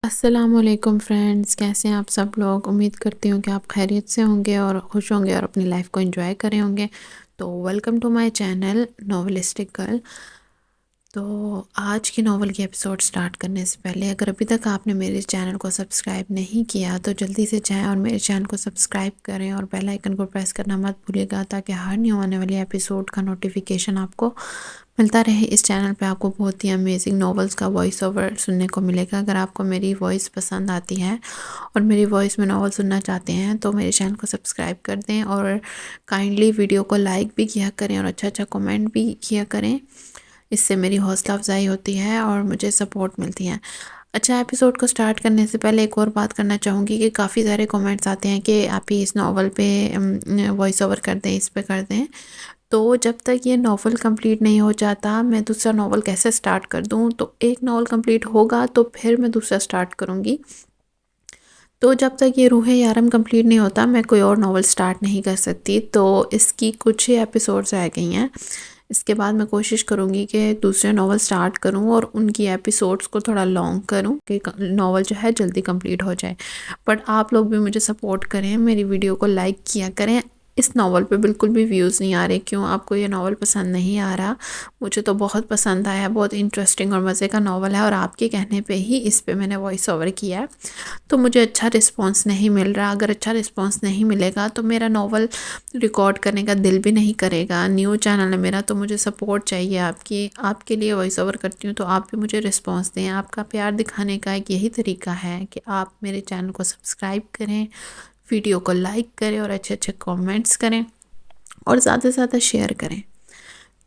السلام علیکم فرینڈز، کیسے ہیں آپ سب لوگ؟ امید کرتی ہوں کہ آپ خیریت سے ہوں گے اور خوش ہوں گے اور اپنی لائف کو انجوائے کرے ہوں گے۔ تو welcome to my channel novelistic girl. تو آج کی ناول کی ایپیسوڈ سٹارٹ کرنے سے پہلے اگر ابھی تک آپ نے میرے چینل کو سبسکرائب نہیں کیا تو جلدی سے جائیں اور میرے چینل کو سبسکرائب کریں اور بیل آئیکن کو پریس کرنا مت بھولیے گا تاکہ ہر نیو آنے والی ایپیسوڈ کا نوٹیفیکیشن آپ کو ملتا رہے۔ اس چینل پہ آپ کو بہت ہی امیزنگ ناولز کا وائس اوور سننے کو ملے گا۔ اگر آپ کو میری وائس پسند آتی ہے اور میری وائس میں ناول سننا چاہتے ہیں تو میرے چینل کو سبسکرائب کر دیں اور کائنڈلی ویڈیو کو لائک بھی کیا کریں اور اچھا کمنٹ بھی کیا کریں۔ اس سے میری حوصلہ افزائی ہوتی ہے اور مجھے سپورٹ ملتی ہے۔ اچھا، ایپیسوڈ کو سٹارٹ کرنے سے پہلے ایک اور بات کرنا چاہوں گی کہ کافی سارے کومنٹس آتے ہیں کہ آپ ہی اس ناول پہ وائس اوور کر دیں، اس پہ کر دیں۔ تو جب تک یہ ناول کمپلیٹ نہیں ہو جاتا میں دوسرا ناول کیسے سٹارٹ کر دوں؟ تو ایک ناول کمپلیٹ ہوگا تو پھر میں دوسرا سٹارٹ کروں گی۔ تو جب تک یہ روح یارم کمپلیٹ نہیں ہوتا میں کوئی اور ناول سٹارٹ نہیں کر سکتی۔ تو اس کی کچھ ہی ایپیسوڈز رہ گئی ہیں، اس کے بعد میں کوشش کروں گی کہ دوسرے ناول سٹارٹ کروں اور ان کی ایپیسوڈز کو تھوڑا لانگ کروں کہ ناول جو ہے جلدی کمپلیٹ ہو جائے۔ بٹ آپ لوگ بھی مجھے سپورٹ کریں، میری ویڈیو کو لائک کیا کریں۔ اس ناول پہ بالکل بھی ویوز نہیں آ رہے، کیوں آپ کو یہ ناول پسند نہیں آ رہا؟ مجھے تو بہت پسند آیا، بہت انٹرسٹنگ اور مزے کا ناول ہے اور آپ کے کہنے پہ ہی اس پہ میں نے وائس اوور کیا ہے۔ تو مجھے اچھا رسپانس نہیں مل رہا۔ اگر اچھا رسپانس نہیں ملے گا تو میرا ناول ریکارڈ کرنے کا دل بھی نہیں کرے گا۔ نیو چینل ہے میرا تو مجھے سپورٹ چاہیے آپ کی، آپ کے لیے وائس اوور کرتی ہوں تو آپ بھی مجھے رسپانس دیں۔ آپ کا پیار دکھانے کا ایک یہی طریقہ ہے کہ آپ میرے چینل کو سبسکرائب کریں، ویڈیو کو لائک کریں اور اچھے کامنٹس کریں اور زیادہ سے زیادہ شیئر کریں۔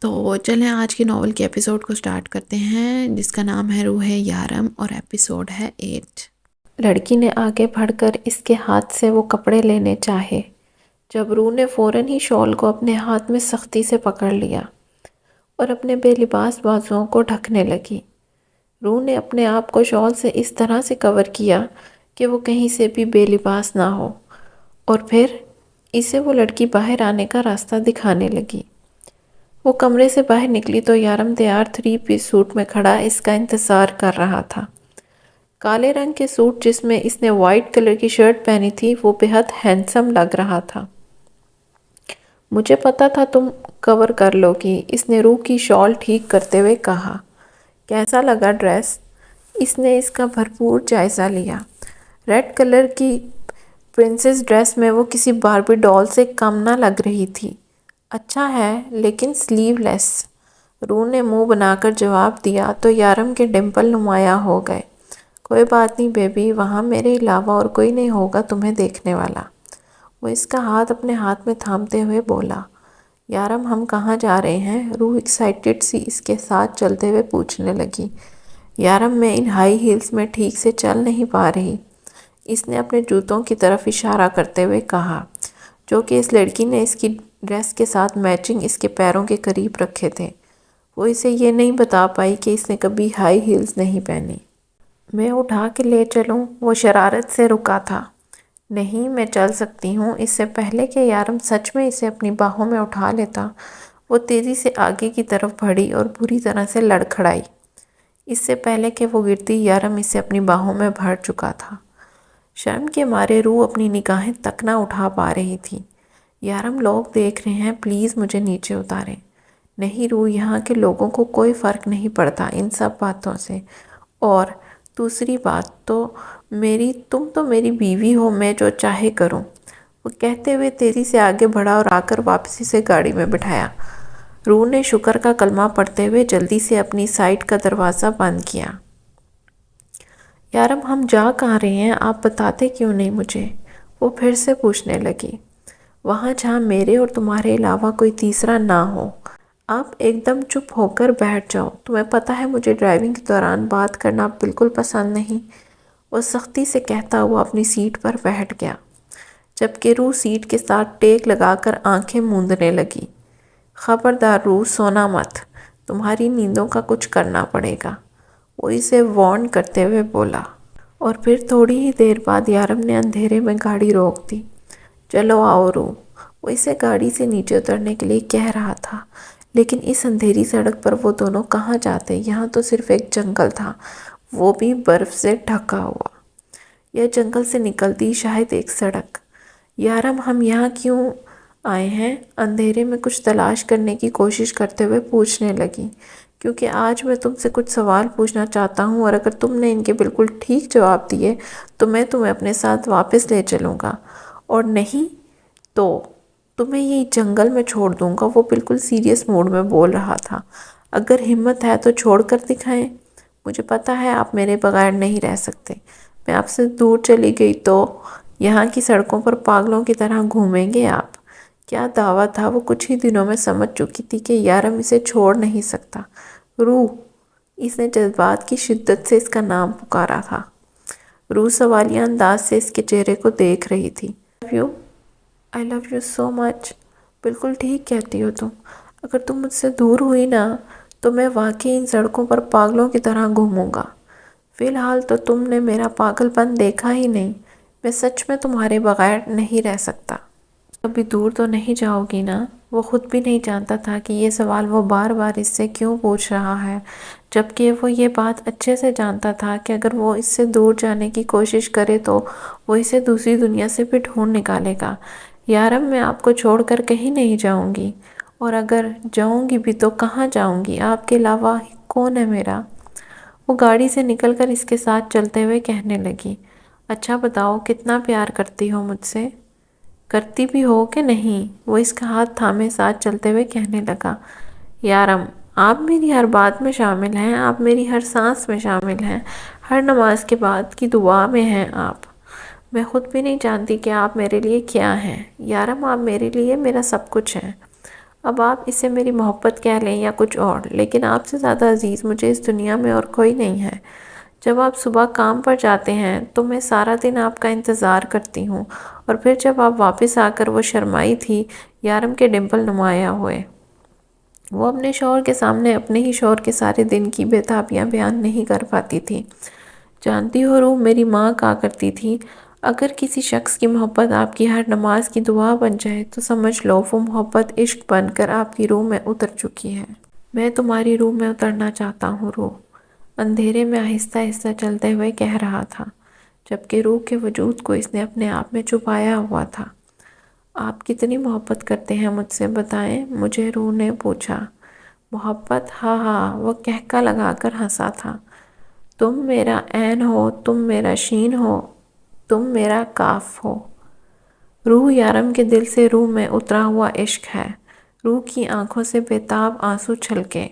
تو چلیں آج کی ناول کے ایپیسوڈ کو سٹارٹ کرتے ہیں، جس کا نام ہے روح یارم اور ایپیسوڈ ہے 8۔ لڑکی نے آگے بڑھ کر اس کے ہاتھ سے وہ کپڑے لینے چاہے جب روح نے فوراً ہی شال کو اپنے ہاتھ میں سختی سے پکڑ لیا اور اپنے بے لباس بازوؤں کو ڈھکنے لگی۔ روح نے اپنے آپ کو شال سے اس طرح سے کور کیا کہ وہ کہیں سے بھی بے لباس نہ ہو، اور پھر اسے وہ لڑکی باہر آنے کا راستہ دکھانے لگی۔ وہ کمرے سے باہر نکلی تو یارم تیار 3 پیس سوٹ میں کھڑا اس کا انتظار کر رہا تھا۔ کالے رنگ کے سوٹ جس میں اس نے وائٹ کلر کی شرٹ پہنی تھی وہ بہت ہینڈسم لگ رہا تھا۔ مجھے پتا تھا تم کور کر لو گی، اس نے روح کی شال ٹھیک کرتے ہوئے کہا۔ کیسا لگا ڈریس؟ اس نے اس کا بھرپور جائزہ لیا۔ ریڈ کلر کی پرنسس ڈریس میں وہ کسی باربی ڈال سے کم نہ لگ رہی تھی۔ اچھا ہے لیکن سلیو لیس، روح نے منہ بنا کر جواب دیا تو یارم کے ڈمپل نمایاں ہو گئے۔ کوئی بات نہیں بیبی، وہاں میرے علاوہ اور کوئی نہیں ہوگا تمہیں دیکھنے والا، وہ اس کا ہاتھ اپنے ہاتھ میں تھامتے ہوئے بولا۔ یارم ہم کہاں جا رہے ہیں؟ روح ایکسائٹڈ سی اس کے ساتھ چلتے ہوئے پوچھنے لگی۔ یارم میں ان ہائی ہیلز میں ٹھیک سے چل نہیں پا رہی، اس نے اپنے جوتوں کی طرف اشارہ کرتے ہوئے کہا، جو کہ اس لڑکی نے اس کی ڈریس کے ساتھ میچنگ اس کے پیروں کے قریب رکھے تھے۔ وہ اسے یہ نہیں بتا پائی کہ اس نے کبھی ہائی ہیلز نہیں پہنی۔ میں اٹھا کے لے چلوں؟ وہ شرارت سے رکا تھا۔ نہیں، میں چل سکتی ہوں۔ اس سے پہلے کہ یارم سچ میں اسے اپنی باہوں میں اٹھا لیتا وہ تیزی سے آگے کی طرف بڑھی اور بری طرح سے لڑکھڑائی۔ اس سے پہلے کہ وہ گرتی یارم اسے اپنی باہوں میں بھر چکا تھا۔ شرم کے مارے روح اپنی نگاہیں تک نہ اٹھا پا رہی تھی۔ یارم لوگ دیکھ رہے ہیں، پلیز مجھے نیچے اتاریں۔ نہیں روح، یہاں کے لوگوں کو کوئی فرق نہیں پڑتا ان سب باتوں سے، اور دوسری بات تو تم تو میری بیوی ہو، میں جو چاہے کروں۔ وہ کہتے ہوئے تیزی سے آگے بڑھا اور آ کر واپس اسے گاڑی میں بٹھایا۔ روح نے شکر کا کلمہ پڑھتے ہوئے جلدی سے اپنی سائٹ کا دروازہ بند کیا۔ یارم ہم جا کہاں رہے ہیں؟ آپ بتاتے کیوں نہیں مجھے؟ وہ پھر سے پوچھنے لگی۔ وہاں جہاں میرے اور تمہارے علاوہ کوئی تیسرا نہ ہو۔ آپ ایک دم چپ ہو کر بیٹھ جاؤ، تمہیں پتہ ہے مجھے ڈرائیونگ کے دوران بات کرنا بالکل پسند نہیں۔ وہ سختی سے کہتا ہوا اپنی سیٹ پر بیٹھ گیا، جبکہ روح سیٹ کے ساتھ ٹیک لگا کر آنکھیں موندنے لگی۔ خبردار روح، سونا مت، تمہاری نیندوں کا کچھ کرنا پڑے گا، وہ اسے وارن کرتے ہوئے بولا۔ اور پھر تھوڑی ہی دیر بعد یارم نے اندھیرے میں گاڑی روک دی۔ چلو آؤ روح، وہ اسے گاڑی سے نیچے اترنے کے لیے کہہ رہا تھا، لیکن اس اندھیری سڑک پر وہ دونوں کہاں جاتے؟ یہاں تو صرف ایک جنگل تھا، وہ بھی برف سے ڈھکا ہوا۔ یا جنگل سے نکلتی شاید ایک سڑک۔ یارم ہم یہاں کیوں آئے ہیں؟ اندھیرے میں کچھ تلاش کرنے کی کوشش کرتے ہوئے پوچھنے لگی۔ کیونکہ آج میں تم سے کچھ سوال پوچھنا چاہتا ہوں اور اگر تم نے ان کے بالکل ٹھیک جواب دیے تو میں تمہیں اپنے ساتھ واپس لے چلوں گا، اور نہیں تو تمہیں یہی جنگل میں چھوڑ دوں گا۔ وہ بالکل سیریس موڈ میں بول رہا تھا۔ اگر ہمت ہے تو چھوڑ کر دکھائیں۔ مجھے پتا ہے آپ میرے بغیر نہیں رہ سکتے۔ میں آپ سے دور چلی گئی تو یہاں کی سڑکوں پر پاگلوں کی طرح گھومیں گے آپ۔ کیا دعویٰ تھا؟ وہ کچھ ہی دنوں میں سمجھ چکی تھی کہ یارم اسے چھوڑ نہیں سکتا۔ روح، اس نے جذبات کی شدت سے اس کا نام پکارا تھا۔ روح سوالیہ انداز سے اس کے چہرے کو دیکھ رہی تھی۔ I love you so much۔ بالکل ٹھیک کہتی ہو تم۔ اگر تم مجھ سے دور ہوئی نا تو میں واقعی ان سڑکوں پر پاگلوں کی طرح گھوموں گا۔ فی الحال تو تم نے میرا پاگل پن دیکھا ہی نہیں۔ میں سچ میں تمہارے بغیر نہیں رہ سکتا۔ کبھی دور تو نہیں جاؤ گی نا؟ وہ خود بھی نہیں جانتا تھا کہ یہ سوال وہ بار بار اس سے کیوں پوچھ رہا ہے، جبکہ وہ یہ بات اچھے سے جانتا تھا کہ اگر وہ اس سے دور جانے کی کوشش کرے تو وہ اسے دوسری دنیا سے بھی ڈھونڈ نکالے گا۔ یارم، میں آپ کو چھوڑ کر کہیں نہیں جاؤں گی، اور اگر جاؤں گی بھی تو کہاں جاؤں گی؟ آپ کے علاوہ کون ہے میرا؟ وہ گاڑی سے نکل کر اس کے ساتھ چلتے ہوئے کہنے لگی۔ اچھا بتاؤ، کتنا پیار کرتی ہو مجھ سے؟ کرتی بھی ہو کہ نہیں؟ وہ اس کا ہاتھ تھامے ساتھ چلتے ہوئے کہنے لگا۔ یارم، آپ میری ہر بات میں شامل ہیں، آپ میری ہر سانس میں شامل ہیں، ہر نماز کے بعد کی دعا میں ہیں آپ۔ میں خود بھی نہیں جانتی کہ آپ میرے لیے کیا ہیں۔ یارم، آپ میرے لیے میرا سب کچھ ہیں۔ اب آپ اسے میری محبت کہہ لیں یا کچھ اور، لیکن آپ سے زیادہ عزیز مجھے اس دنیا میں اور کوئی نہیں ہے۔ جب آپ صبح کام پر جاتے ہیں تو میں سارا دن آپ کا انتظار کرتی ہوں، اور پھر جب آپ واپس آ کر وہ شرمائی تھی، یارم کے ڈمپل نمایاں ہوئے۔ وہ اپنے شوہر کے سامنے اپنے ہی شوہر کے سارے دن کی بے تابیاں بیان نہیں کر پاتی تھی۔ جانتی ہو روح، میری ماں کہا کرتی تھی، اگر کسی شخص کی محبت آپ کی ہر نماز کی دعا بن جائے تو سمجھ لو وہ محبت عشق بن کر آپ کی روح میں اتر چکی ہے۔ میں تمہاری روح میں اترنا چاہتا ہوں روح، اندھیرے میں آہستہ آہستہ چلتے ہوئے کہہ رہا تھا، جبکہ روح کے وجود کو اس نے اپنے آپ میں چھپایا ہوا تھا۔ آپ کتنی محبت کرتے ہیں مجھ سے بتائیں؟ مجھے روح نے پوچھا۔ محبت؟ ہاں ہاں، وہ کہکا لگا کر ہنسا تھا۔ تم میرا عین ہو، تم میرا شین ہو، تم میرا کاف ہو۔ روح، یارم کے دل سے روح میں اترا ہوا عشق ہے۔ روح کی آنکھوں سے بےتاب آنسو چھلکے۔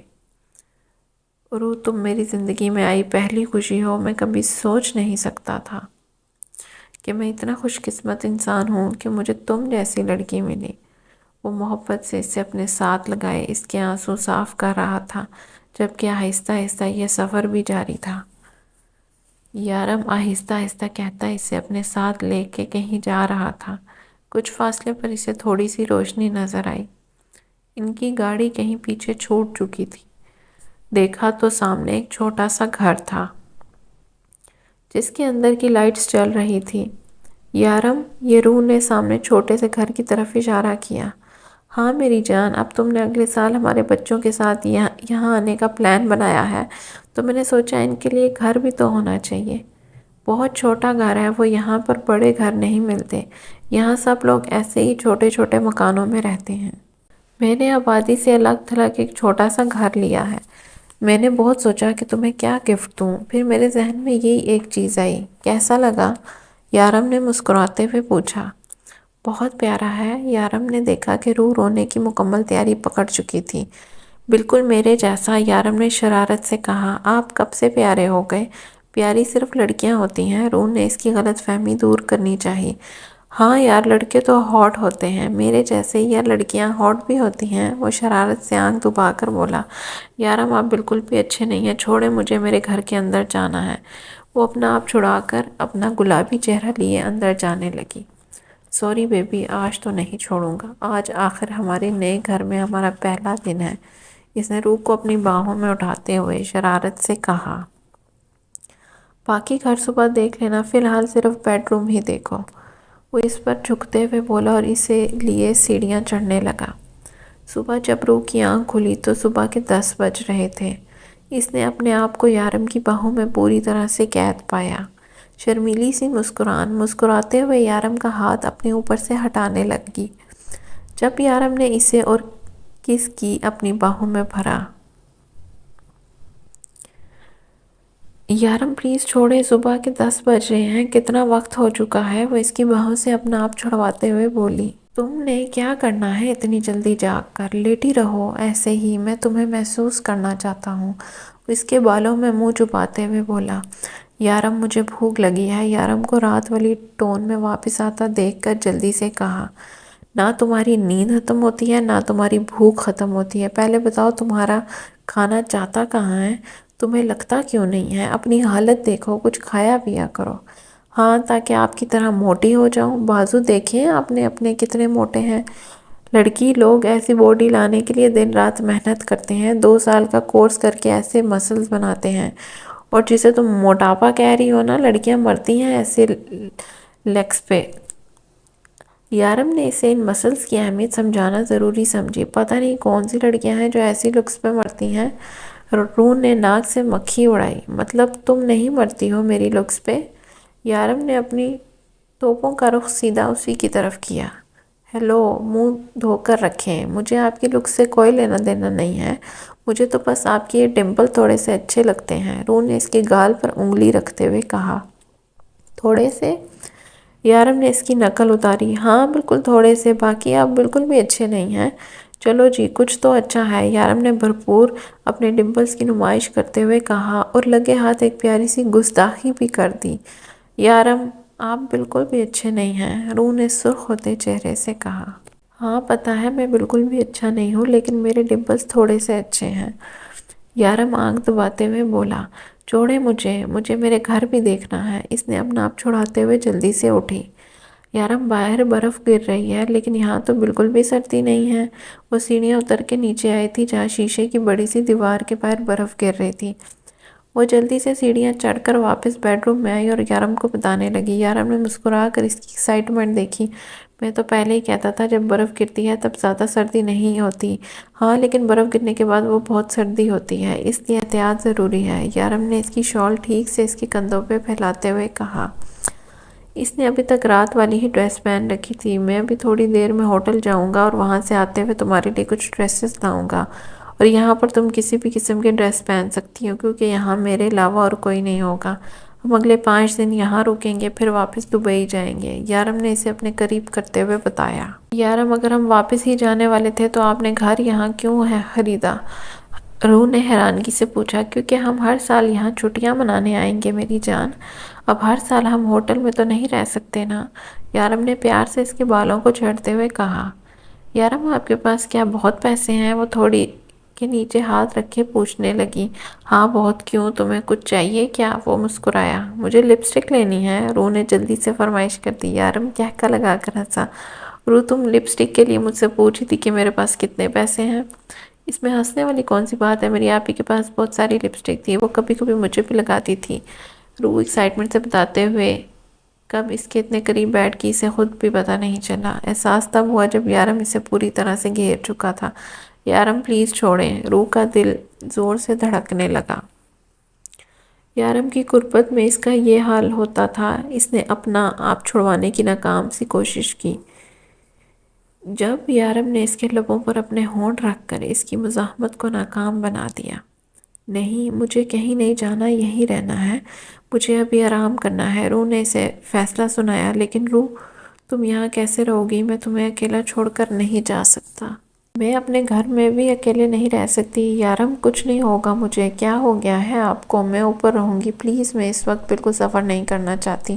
روح، تم میری زندگی میں آئی پہلی خوشی ہو۔ میں کبھی سوچ نہیں سکتا تھا کہ میں اتنا خوش قسمت انسان ہوں کہ مجھے تم جیسی لڑکی ملی۔ وہ محبت سے اسے اپنے ساتھ لگائے اس کے آنسو صاف کر رہا تھا، جبکہ آہستہ آہستہ یہ سفر بھی جاری تھا۔ یارم آہستہ آہستہ کہتا اسے اپنے ساتھ لے کے کہیں جا رہا تھا۔ کچھ فاصلے پر اسے تھوڑی سی روشنی نظر آئی۔ ان کی گاڑی کہیں پیچھے چھوٹ چکی تھی۔ دیکھا تو سامنے ایک چھوٹا سا گھر تھا جس کے اندر کی لائٹس جل رہی تھی۔ یارم، یہ روح نے سامنے چھوٹے سے گھر کی طرف اشارہ کیا۔ ہاں میری جان، اب تم نے اگلے سال ہمارے بچوں کے ساتھ یہاں آنے کا پلان بنایا ہے تو میں نے سوچا ان کے لیے گھر بھی تو ہونا چاہیے۔ بہت چھوٹا گھر ہے وہ، یہاں پر بڑے گھر نہیں ملتے، یہاں سب لوگ ایسے ہی چھوٹے چھوٹے مکانوں میں رہتے ہیں۔ میں نے آبادی سے الگ تھلگ ایک چھوٹا سا گھر لیا ہے۔ میں نے بہت سوچا کہ تمہیں کیا گفٹ دوں، پھر میرے ذہن میں یہی ایک چیز آئی۔ کیسا لگا؟ یارم نے مسکراتے ہوئے پوچھا۔ بہت پیارا ہے۔ یارم نے دیکھا کہ روح رونے کی مکمل تیاری پکڑ چکی تھی۔ بالکل میرے جیسا، یارم نے شرارت سے کہا۔ آپ کب سے پیارے ہو گئے؟ پیاری صرف لڑکیاں ہوتی ہیں۔ روح نے اس کی غلط فہمی دور کرنی چاہی۔ ہاں یار، لڑکے تو ہاٹ ہوتے ہیں میرے جیسے، یا لڑکیاں ہاٹ بھی ہوتی ہیں؟ وہ شرارت سے آنکھ دبا کر بولا۔ یارم، آپ بالکل بھی اچھے نہیں ہیں، چھوڑیں مجھے میرے گھر کے اندر جانا ہے۔ وہ اپنا آپ چھڑا کر اپنا گلابی چہرہ لیے اندر جانے لگی۔ سوری بیبی، آج تو نہیں چھوڑوں گا، آج آخر ہمارے نئے گھر میں ہمارا پہلا دن ہے، اس نے روح کو اپنی باہوں میں اٹھاتے ہوئے شرارت سے کہا۔ باقی گھر صبح دیکھ لینا، فی الحال صرف بیڈ روم ہی دیکھو۔ وہ اس پر جھکتے ہوئے بولا اور اسے لیے سیڑھیاں چڑھنے لگا۔ صبح جب روح کی آنکھ کھلی تو صبح کے 10 بج رہے تھے۔ اس نے اپنے آپ کو یارم کی باہوں میں پوری طرح سے قید پایا۔ شرمیلی سی مسکراتے ہوئے یارم کا ہاتھ اپنے اوپر سے ہٹانے لگی جب یارم نے اسے اور کس کی اپنی باہوں میں بھرا۔ یارم پلیز چھوڑے، صبح کے 10 بج رہے ہیں، کتنا وقت ہو چکا ہے، وہ اس کی باہوں سے اپنا آپ چھڑواتے ہوئے بولی۔ تم نے کیا کرنا ہے اتنی جلدی جاگ کر، لیٹی رہو ایسے ہی، میں تمہیں محسوس کرنا چاہتا ہوں۔ وہ اس کے بالوں میں منہ چھپاتے ہوئے بولا۔ یارم مجھے بھوک لگی ہے، یارم کو رات والی ٹون میں واپس آتا دیکھ کر جلدی سے کہا۔ نہ تمہاری نیند ختم ہوتی ہے نہ تمہاری بھوک ختم ہوتی ہے، پہلے بتاؤ تمہارا کھانا جاتا کہاں ہے؟ تمہیں لگتا کیوں نہیں ہے؟ اپنی حالت دیکھو، کچھ کھایا پیا کرو۔ ہاں، تاکہ آپ کی طرح موٹی ہو جاؤں، بازو دیکھیں آپ نے اپنے کتنے موٹے ہیں۔ لڑکی لوگ ایسی باڈی لانے کے لیے دن رات محنت کرتے ہیں، 2 سال کا کورس کر کے ایسے مسلز بناتے ہیں، اور جسے تم موٹاپا کہہ رہی ہو نا، لڑکیاں مرتی ہیں ایسے لیگز پہ۔ یارم نے اسے ان مسلز کی اہمیت سمجھانا ضروری سمجھی۔ پتہ نہیں کون سی لڑکیاں ہیں جو ایسی لکس پہ مرتی ہیں۔ روح نے ناک سے مکھی اڑائی۔ مطلب تم نہیں مرتی ہو میری لکس پہ؟ یارم نے اپنی توپوں کا رخ سیدھا اسی کی طرف کیا۔ ہیلو، منہ دھو کر رکھیں، مجھے آپ کی لکس سے کوئی لینا دینا نہیں ہے، مجھے تو بس آپ کے یہ ڈمپل تھوڑے سے اچھے لگتے ہیں، روح نے اس کے گال پر انگلی رکھتے ہوئے کہا۔ تھوڑے سے؟ یارم نے اس کی نقل اتاری۔ ہاں بالکل تھوڑے سے، باقی آپ بالکل بھی اچھے نہیں ہیں۔ چلو جی، کچھ تو اچھا ہے، یارم نے بھرپور اپنے ڈمپلز کی نمائش کرتے ہوئے کہا، اور لگے ہاتھ ایک پیاری سی گستاخی بھی کر دی۔ یارم آپ بالکل بھی اچھے نہیں ہیں، روح نے سرخ ہوتے چہرے سے کہا۔ ہاں پتہ ہے میں بالکل بھی اچھا نہیں ہوں، لیکن میرے ڈمپلز تھوڑے سے اچھے ہیں، یارم آنکھ دباتے ہوئے بولا۔ چھوڑیں مجھے میرے گھر بھی دیکھنا ہے۔ اس نے اپنا آپ چھڑاتے ہوئے جلدی سے اٹھی۔ یارم باہر برف گر رہی ہے، لیکن یہاں تو بالکل بھی سردی نہیں ہے۔ وہ سیڑھیاں اتر کے نیچے آئی تھی جہاں شیشے کی بڑی سی دیوار کے باہر برف گر رہی تھی۔ وہ جلدی سے سیڑھیاں چڑھ کر واپس بیڈ روم میں آئی اور یارم کو بتانے لگی۔ یارم نے مسکرا کر اس کی ایکسائٹمنٹ دیکھی۔ میں تو پہلے ہی کہتا تھا جب برف گرتی ہے تب زیادہ سردی نہیں ہوتی۔ ہاں لیکن برف گرنے کے بعد وہ بہت سردی ہوتی ہے، اس لیے احتیاط ضروری ہے، یارم نے اس کی شال ٹھیک سے اس کے کندھوں پہ پھیلاتے ہوئے کہا۔ اس نے ابھی تک رات والی ہی ڈریس پہن رکھی تھی۔ میں ابھی تھوڑی دیر میں ہوٹل جاؤں گا اور وہاں سے آتے ہوئے تمہارے لیے کچھ ڈریسز لاؤں گا، اور یہاں پر تم کسی بھی قسم کے ڈریس پہن سکتی ہو کیونکہ یہاں میرے علاوہ اور کوئی نہیں ہوگا۔ ہم اگلے 5 دن یہاں رکیں گے، پھر واپس دبئی جائیں گے، یارم نے اسے اپنے قریب کرتے ہوئے بتایا۔ یارم اگر ہم واپس ہی جانے والے تھے تو آپ نے گھر یہاں کیوں ہے خریدا؟ روح نے حیرانگی سے پوچھا۔ کیونکہ ہم ہر سال یہاں چھٹیاں منانے آئیں گے میری جان، اب ہر سال ہم ہوٹل میں تو نہیں رہ سکتے نا، یارم نے پیار سے اس کے بالوں کو چھیڑتے ہوئے کہا۔ یارم آپ کے پاس کیا بہت پیسے ہیں؟ وہ تھوڑی کے نیچے ہاتھ رکھے پوچھنے لگی۔ ہاں بہت، کیوں تمہیں کچھ چاہیے کیا؟ وہ مسکرایا۔ مجھے لپسٹک لینی ہے، روح نے جلدی سے فرمائش کر دی۔ یارم کہکا لگا کر ہنسا۔ روح تم لپسٹک کے لیے مجھ سے پوچھی تھی کہ میرے پاس کتنے پیسے ہیں؟ اس میں ہنسنے والی کون سی بات ہے، میری آپی کے پاس بہت ساری لپسٹک تھی، وہ کبھی کبھی مجھے بھی لگاتی تھی، روح ایکسائٹمنٹ سے بتاتے ہوئے۔ کب اس کے اتنے قریب بیٹھ کے اسے خود بھی پتہ نہیں چلا۔ احساس تب ہوا جب یارم اسے پوری طرح سے گھیر چکا تھا۔ یارم پلیز چھوڑیں، روح کا دل زور سے دھڑکنے لگا۔ یارم کی قربت میں اس کا یہ حال ہوتا تھا۔ اس نے اپنا آپ چھڑوانے کی ناکام سی کوشش کی۔ جب یارم نے اس کے لبوں پر اپنے ہونٹ رکھ کر اس کی مزاحمت کو ناکام بنا دیا۔ نہیں، مجھے کہیں نہیں جانا، یہیں رہنا ہے، مجھے ابھی آرام کرنا ہے، روح نے اسے فیصلہ سنایا۔ لیکن روح تم یہاں کیسے رہو گی؟ میں تمہیں اکیلا چھوڑ کر نہیں جا سکتا۔ میں اپنے گھر میں بھی اکیلے نہیں رہ سکتی۔ یارم کچھ نہیں ہوگا مجھے، کیا ہو گیا ہے آپ کو؟ میں اوپر رہوں گی، پلیز، میں اس وقت بالکل سفر نہیں کرنا چاہتی۔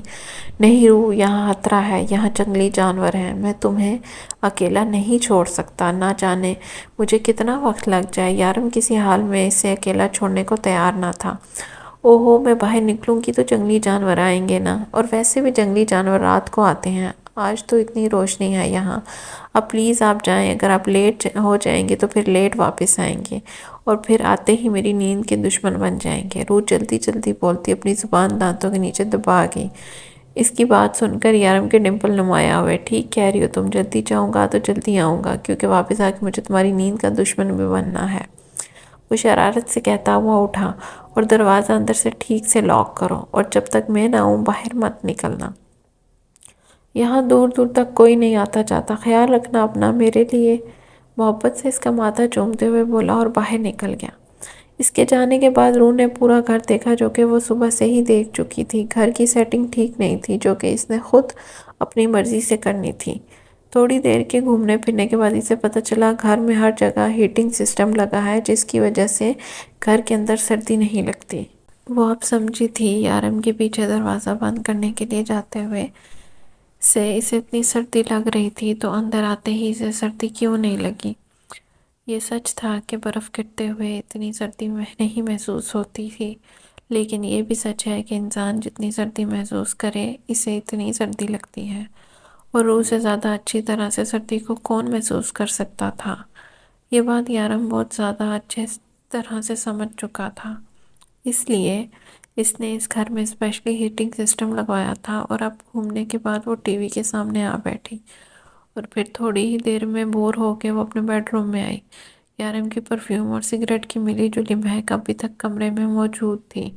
نہیں روح، یہاں خطرہ ہے، یہاں جنگلی جانور ہیں، میں تمہیں اکیلا نہیں چھوڑ سکتا، نہ جانے مجھے کتنا وقت لگ جائے۔ یارم کسی حال میں اسے اکیلا چھوڑنے کو تیار نہ تھا۔ اوہو، میں باہر نکلوں گی تو جنگلی جانور آئیں گے نا، اور ویسے بھی جنگلی جانور رات کو آتے ہیں، آج تو اتنی روشنی ہے یہاں، اب پلیز آپ جائیں، اگر آپ لیٹ ہو جائیں گے تو پھر لیٹ واپس آئیں گے، اور پھر آتے ہی میری نیند کے دشمن بن جائیں گے۔ روح جلدی جلدی بولتی اپنی زبان دانتوں کے نیچے دبا گئی۔ اس کی بات سن کر یارم کے ڈمپل نمایاں ہوئے۔ ٹھیک کہہ رہی ہو تم، جلدی جاؤں گا تو جلدی آؤں گا، کیونکہ واپس آ کے مجھے تمہاری نیند کا دشمن بھی بننا ہے۔ وہ شرارت سے کہتا ہوا اٹھا، اور دروازہ اندر سے ٹھیک سے لاک کرو، اور جب تک میں نہ آؤں باہر مت نکلنا۔ یہاں دور دور تک کوئی نہیں آتا جاتا، خیال رکھنا اپنا میرے لیے۔ محبت سے اس کا ماتھا چومتے ہوئے بولا اور باہر نکل گیا۔ اس کے جانے کے بعد روح نے پورا گھر دیکھا، جو کہ وہ صبح سے ہی دیکھ چکی تھی۔ گھر کی سیٹنگ ٹھیک نہیں تھی، جو کہ اس نے خود اپنی مرضی سے کرنی تھی۔ تھوڑی دیر کے گھومنے پھرنے کے بعد اسے پتہ چلا گھر میں ہر جگہ ہیٹنگ سسٹم لگا ہے، جس کی وجہ سے گھر کے اندر سردی نہیں لگتی۔ وہ اب سمجھی تھی یارم کے پیچھے دروازہ بند کرنے کے لیے جاتے ہوئے سے اسے اتنی سردی لگ رہی تھی، تو اندر آتے ہی اسے سردی کیوں نہیں لگی۔ یہ سچ تھا کہ برف گرتے ہوئے اتنی سردی نہیں محسوس ہوتی تھی، لیکن یہ بھی سچ ہے کہ انسان جتنی سردی محسوس کرے اسے اتنی سردی لگتی ہے، اور روح سے زیادہ اچھی طرح سے سردی کو کون محسوس کر سکتا تھا۔ یہ بات یارم بہت زیادہ اچھے طرح سے سمجھ چکا تھا، اس لیے اس نے اس گھر میں اسپیشلی ہیٹنگ سسٹم لگوایا تھا، اور اب گھومنے کے بعد وہ ٹی وی کے سامنے آ بیٹھی، اور پھر تھوڑی ہی دیر میں بور ہو کے وہ اپنے بیڈ روم میں آئی۔ یارم کی پرفیوم اور سگریٹ کی ملی جلی مہک ابھی تک کمرے میں موجود تھی۔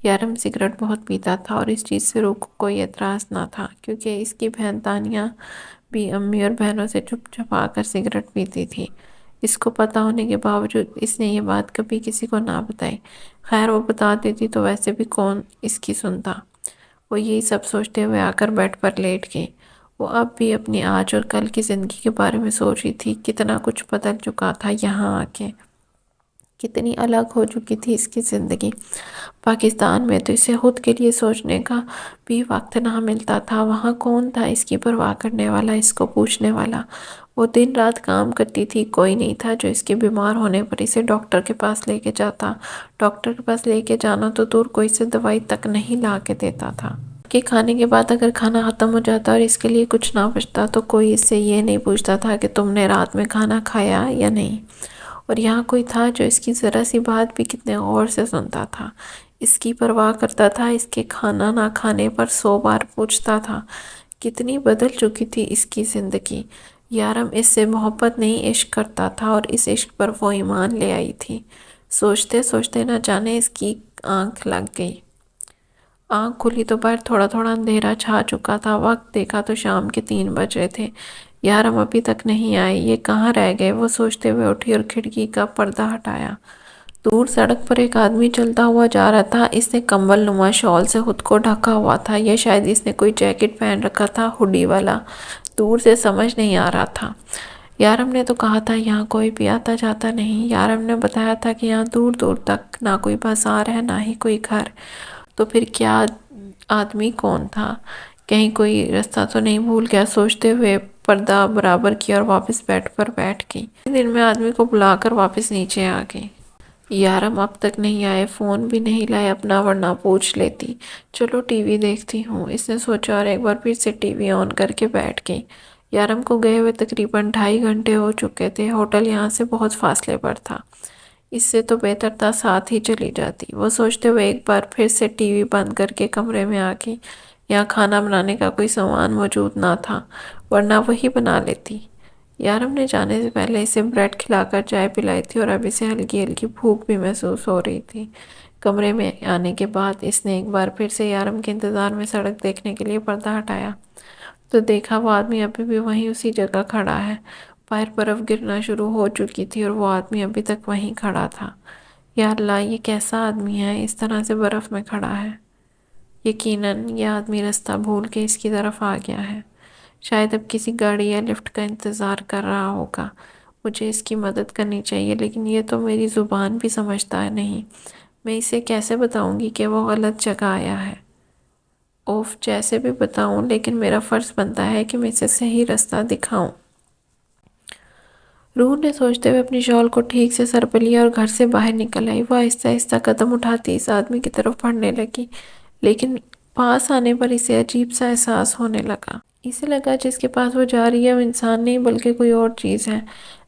یارم سگریٹ بہت پیتا تھا، اور اس چیز سے روح کو کوئی اعتراض نہ تھا، کیونکہ اس کی بہن تانیہ بھی امی اور بہنوں سے چھپ چھپا کر سگریٹ پیتی تھی۔ اس کو پتہ ہونے کے باوجود اس نے یہ بات کبھی کسی کو نہ بتائی۔ خیر وہ بتا دیتی تو ویسے بھی کون اس کی سنتا۔ وہ یہی سب سوچتے ہوئے آ کر بیڈ پر لیٹ گئی۔ وہ اب بھی اپنی آج اور کل کی زندگی کے بارے میں سوچ رہی تھی، کتنا کچھ بدل چکا تھا یہاں آ کے، کتنی الگ ہو چکی تھی اس کی زندگی۔ پاکستان میں تو اسے خود کے لیے سوچنے کا بھی وقت نہ ملتا تھا، وہاں کون تھا اس کی پرواہ کرنے والا، اس کو پوچھنے والا۔ وہ دن رات کام کرتی تھی، کوئی نہیں تھا جو اس کے بیمار ہونے پر اسے ڈاکٹر کے پاس لے کے جاتا۔ ڈاکٹر کے پاس لے کے جانا تو دور، کوئی سے دوائی تک نہیں لا کے دیتا تھا۔ کہ کھانے کے بعد اگر کھانا ختم ہو جاتا اور اس کے لیے کچھ نہ بچتا تو کوئی اس سے یہ نہیں پوچھتا تھا کہ تم نے رات میں کھانا کھایا یا نہیں۔ اور یہاں کوئی تھا جو اس کی ذرا سی بات بھی کتنے غور سے سنتا تھا، اس کی پرواہ کرتا تھا، اس کے کھانا نہ کھانے پر 100 بار پوچھتا تھا۔ کتنی بدل چکی تھی اس کی زندگی۔ یارم اس سے محبت نہیں عشق کرتا تھا، اور اس عشق پر وہ ایمان لے آئی تھی۔ سوچتے سوچتے نہ جانے اس کی آنکھ لگ گئی۔ آنکھ کھلی تو باہر تھوڑا تھوڑا اندھیرا چھا چکا تھا۔ وقت دیکھا تو شام کے 3 بج رہے تھے۔ یارم ابھی تک نہیں آئے، یہ کہاں رہ گئے؟ وہ سوچتے ہوئے اٹھی اور کھڑکی کا پردہ ہٹایا۔ دور سڑک پر ایک آدمی چلتا ہوا جا رہا تھا۔ اس نے کمبل نما شال سے خود کو ڈھکا ہوا تھا، یا شاید اس نے کوئی جیکٹ پہن رکھا تھا، ہوڈی والا، دور سے سمجھ نہیں آ رہا تھا۔ یارم نے تو کہا تھا یہاں کوئی بھی آتا جاتا نہیں۔ یارم نے بتایا تھا کہ یہاں دور دور تک نہ کوئی بازار ہے نہ ہی کوئی گھر، تو پھر کیا آدمی کون تھا؟ کہیں کوئی رستہ تو نہیں بھول گیا؟ سوچتے ہوئے پردہ برابر کیا اور واپس بیڈ پر بیٹھ گئی۔ دن میں آدمی کو بلا کر واپس نیچے آ گئی۔ یارم اب تک نہیں آئے، فون بھی نہیں لائے اپنا، ورنہ پوچھ لیتی۔ چلو ٹی وی دیکھتی ہوں، اس نے سوچا، اور ایک بار پھر سے ٹی وی آن کر کے بیٹھ گئی۔ یارم کو گئے ہوئے تقریباً 2.5 گھنٹے ہو چکے تھے۔ ہوٹل یہاں سے بہت فاصلے پر تھا، اس سے تو بہتر تھا ساتھ ہی چلی جاتی۔ وہ سوچتے ہوئے ایک بار پھر سے ٹی وی بند کر کے کمرے میں آ گئی۔ یہاں کھانا بنانے کا کوئی سامان موجود نہ تھا، ورنہ وہی بنا لیتی۔ یارم نے جانے سے پہلے اسے بریڈ کھلا کر چائے پلائی تھی، اور اب اسے ہلکی ہلکی بھوک بھی محسوس ہو رہی تھی۔ کمرے میں آنے کے بعد اس نے ایک بار پھر سے یارم کے انتظار میں سڑک دیکھنے کے لیے پردہ ہٹایا، تو دیکھا وہ آدمی ابھی بھی وہیں اسی جگہ کھڑا ہے۔ باہر برف گرنا شروع ہو چکی تھی، اور وہ آدمی ابھی تک وہیں کھڑا تھا۔ یا اللہ، یہ کیسا آدمی ہے، اس طرح سے برف میں کھڑا ہے؟ یقیناً یہ آدمی رستہ بھول کے اس کی طرف آ گیا ہے، شاید اب کسی گاڑی یا لفٹ کا انتظار کر رہا ہوگا۔ مجھے اس کی مدد کرنی چاہیے، لیکن یہ تو میری زبان بھی سمجھتا ہے نہیں۔ میں اسے کیسے بتاؤں گی کہ وہ غلط جگہ آیا ہے؟ اوف، جیسے بھی بتاؤں، لیکن میرا فرض بنتا ہے کہ میں اسے صحیح رستہ دکھاؤں۔ روح نے سوچتے ہوئے اپنی شال کو ٹھیک سے سر پہ لیا اور گھر سے باہر نکل آئی۔ وہ آہستہ آہستہ قدم اٹھاتی اس آدمی کی طرف بڑھنے لگی، لیکن پاس آنے پر اسے عجیب سا احساس ہونے لگا۔ اسے لگا جس کے پاس وہ جا رہی ہے وہ انسان نہیں بلکہ کوئی اور چیز ہے،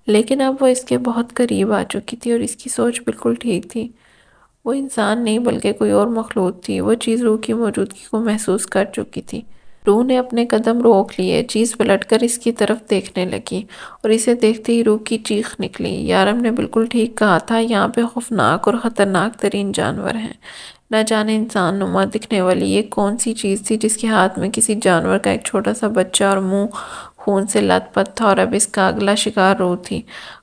لیکن اب وہ اس کے بہت قریب آ چکی تھی، اور اس کی سوچ بالکل ٹھیک تھی۔ وہ انسان نہیں بلکہ کوئی اور مخلوق تھی۔ وہ چیز روح کی موجودگی کو محسوس کر چکی تھی۔ روح نے اپنے قدم روک لیے، چیز پلٹ کر اس کی طرف دیکھنے لگی اور اسے دیکھتے ہی روح کی چیخ نکلی۔ یارم نے بالکل ٹھیک کہا تھا، یہاں پہ خوفناک اور خطرناک ترین جانور ہیں۔ نہ جانے انسان نما دکھنے والی یہ کون سی چیز تھی جس کے ہاتھ میں کسی جانور کا ایک چھوٹا سا بچہ اور منہ خون سے لت پت تھا، اور اب اس کا اگلا شکار روح تھی۔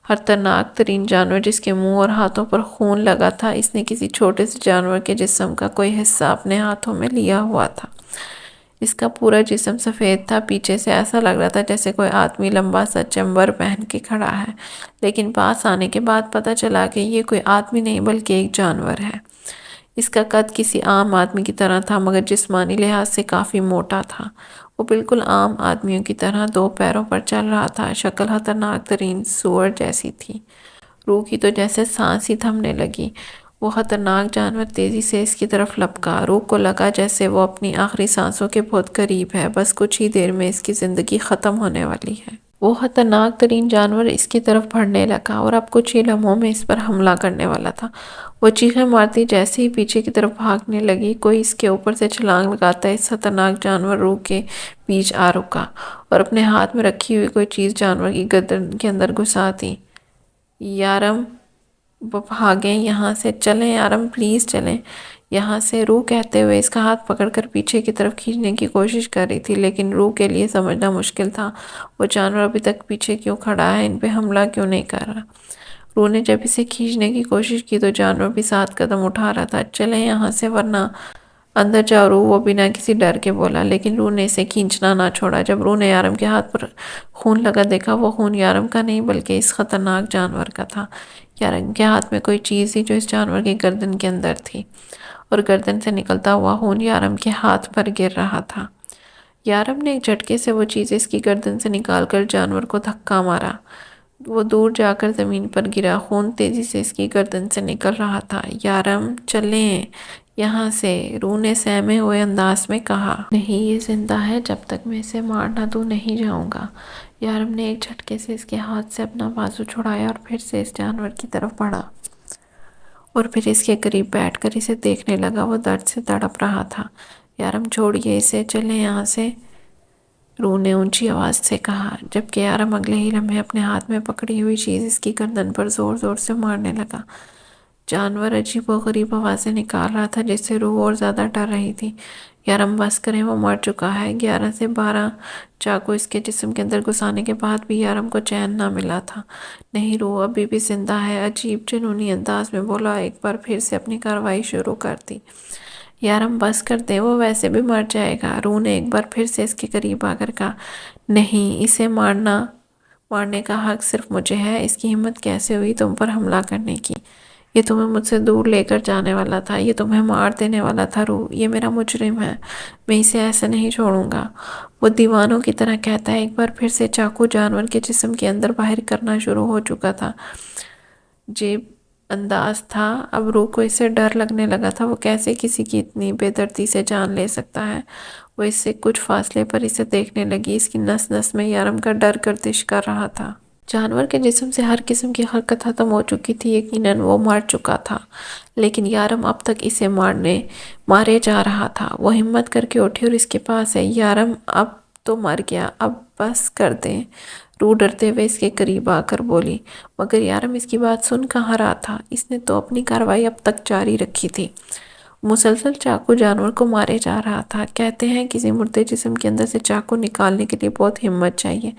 خطرناک ترین جانور جس کے منہ اور ہاتھوں پر خون لگا تھا، اس نے کسی چھوٹے سے جانور کے جسم کا کوئی حصہ اپنے ہاتھوں میں لیا ہوا تھا۔ اس کا پورا جسم سفید تھا، پیچھے سے ایسا لگ رہا تھا جیسے کوئی آدمی لمبا سا چمبر پہن کے کھڑا ہے، لیکن پاس آنے کے بعد پتہ چلا کہ یہ کوئی آدمی نہیں بلکہ ایک جانور ہے۔ اس کا قد کسی عام آدمی کی طرح تھا، مگر جسمانی لحاظ سے کافی موٹا تھا۔ وہ بالکل عام آدمیوں کی طرح دو پیروں پر چل رہا تھا، شکل خطرناک ترین سور جیسی تھی۔ روح کی تو جیسے سانس ہی تھمنے لگی۔ وہ خطرناک جانور تیزی سے اس کی طرف لپکا۔ روح کو لگا جیسے وہ اپنی آخری سانسوں کے بہت قریب ہے، بس کچھ ہی دیر میں اس کی زندگی ختم ہونے والی ہے۔ وہ خطرناک ترین جانور اس کی طرف بڑھنے لگا اور اب کچھ ہی لمحوں میں اس پر حملہ کرنے والا تھا۔ وہ چیخیں مارتی جیسے ہی پیچھے کی طرف بھاگنے لگی، کوئی اس کے اوپر سے چھلانگ لگاتا اس خطرناک جانور روح کے بیچ آ رکا اور اپنے ہاتھ میں رکھی ہوئی کوئی چیز جانور کی گردن کے اندر گھسا دی۔ یارم، وہ بھاگیں یہاں سے، چلیں یارم، پلیز چلیں یہاں سے، روح کہتے ہوئے اس کا ہاتھ پکڑ کر پیچھے کی طرف کھینچنے کی کوشش کر رہی تھی، لیکن روح کے لیے سمجھنا مشکل تھا وہ جانور ابھی تک پیچھے کیوں کھڑا ہے، ان پہ حملہ کیوں نہیں کر رہا۔ روح نے جب اسے کھینچنے کی کوشش کی تو جانور بھی 7 قدم اٹھا رہا تھا۔ چلیں یہاں سے ورنہ اندر جاؤ روح، وہ بنا کسی ڈر کے بولا، لیکن روح نے اسے کھینچنا نہ چھوڑا۔ جب روح نے یارم کے ہاتھ پر خون لگا دیکھا، وہ خون یارم کا نہیں بلکہ اس خطرناک جانور کا تھا۔ یارم کے ہاتھ میں کوئی چیز تھی جو اس جانور کی گردن کے اندر تھی، اور گردن سے نکلتا ہوا خون یارم کے ہاتھ پر گر رہا تھا۔ یارم نے ایک جھٹکے سے وہ چیز اس کی گردن سے نکال کر جانور کو دھکا مارا۔ وہ دور جا کر زمین پر گرا، خون تیزی سے اس کی گردن سے نکل رہا تھا۔ یارم، چلیں یہاں سے، روح نے سہمے ہوئے انداز میں کہا۔ نہیں، یہ زندہ ہے، جب تک میں اسے مار نہ دوں نہیں جاؤں گا۔ یارم نے ایک جھٹکے سے اس کے ہاتھ سے اپنا بازو چھڑایا اور پھر سے اس جانور کی طرف بڑھا اور پھر اس کے قریب بیٹھ کر اسے دیکھنے لگا۔ وہ درد سے تڑپ رہا تھا۔ یارم، چھوڑیے اسے، چلیں یہاں سے، روح نے اونچی آواز سے کہا، جبکہ یارم اگلے ہی لمحے اپنے ہاتھ میں پکڑی ہوئی چیز اس کی گردن پر زور زور سے مارنے لگا۔ جانور عجیب و غریب آوازیں نکال رہا تھا جس سے روح اور زیادہ ڈر رہی تھی۔ یارم، بس کریں، وہ مر چکا ہے۔ 11 سے 12 چاقو اس کے جسم کے اندر گھسانے کے بعد بھی یارم کو چین نہ ملا تھا۔ نہیں، روح ابھی بھی زندہ ہے، عجیب جنونی انداز میں بولا، ایک بار پھر سے اپنی کارروائی شروع کر دی۔ یارم، بس کر دیں، وہ ویسے بھی مر جائے گا۔ روح نے ایک بار پھر سے اس کے قریب آ کر کہا، نہیں، اسے مارنے کا حق صرف مجھے ہے۔ اس کی ہمت کیسے ہوئی تم پر حملہ کرنے کی؟ یہ تمہیں مجھ سے دور لے کر جانے والا تھا، یہ تمہیں مار دینے والا تھا۔ روح، یہ میرا مجرم ہے، میں اسے ایسے نہیں چھوڑوں گا، وہ دیوانوں کی طرح کہتا ہے۔ ایک بار پھر سے چاقو جانور کے جسم کے اندر باہر کرنا شروع ہو چکا تھا۔ جیب انداز تھا، اب روح کو اس سے ڈر لگنے لگا تھا۔ وہ کیسے کسی کی اتنی بے دردی سے جان لے سکتا ہے؟ وہ اس سے کچھ فاصلے پر اسے دیکھنے لگی۔ اس کی نس نس میں یارم کا ڈر گردش کر رہا تھا۔ جانور کے جسم سے ہر قسم کی حرکت ختم ہو چکی تھی، یقیناً وہ مر چکا تھا، لیکن یارم اب تک اسے مارے جا رہا تھا۔ وہ ہمت کر کے اٹھی اور اس کے پاس ہے۔ یارم اب تو مر گیا، اب بس کر دیں، روح ڈرتے ہوئے اس کے قریب آ کر بولی، مگر یارم اس کی بات سن کہاں رہا تھا۔ اس نے تو اپنی کارروائی اب تک جاری رکھی تھی، مسلسل چاقو جانور کو مارے جا رہا تھا۔ کہتے ہیں کسی مردے جسم کے اندر سے چاقو نکالنے کے لیے بہت ہمت چاہیے۔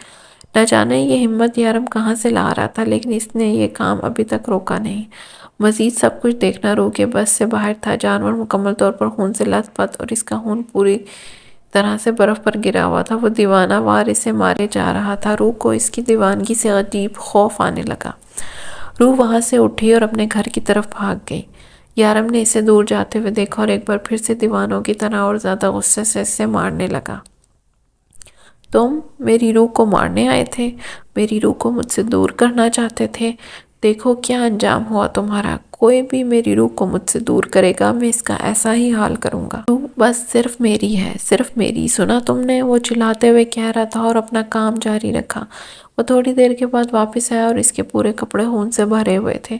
نہ جانے یہ ہمت یارم کہاں سے لا رہا تھا، لیکن اس نے یہ کام ابھی تک روکا نہیں۔ مزید سب کچھ دیکھنا روح کے بس سے باہر تھا۔ جانور مکمل طور پر خون سے لت پت اور اس کا خون پوری طرح سے برف پر گرا ہوا تھا۔ وہ دیوانہ وار اسے مارے جا رہا تھا۔ روح کو اس کی دیوانگی سے عجیب خوف آنے لگا۔ روح وہاں سے اٹھی اور اپنے گھر کی طرف بھاگ گئی۔ یارم نے اسے دور جاتے ہوئے دیکھا اور ایک بار پھر سے دیوانوں کی طرح اور زیادہ غصے سے اسے مارنے لگا۔ تم میری روح کو مارنے آئے تھے، میری روح کو مجھ سے دور کرنا چاہتے تھے، دیکھو کیا انجام ہوا تمہارا۔ کوئی بھی میری روح کو مجھ سے دور کرے گا، میں اس کا ایسا ہی حال کروں گا۔ روح بس صرف میری ہے، صرف میری، سنا تم نے؟ وہ چلاتے ہوئے کہہ رہا تھا اور اپنا کام جاری رکھا۔ وہ تھوڑی دیر کے بعد واپس آیا اور اس کے پورے کپڑے خون سے بھرے ہوئے تھے۔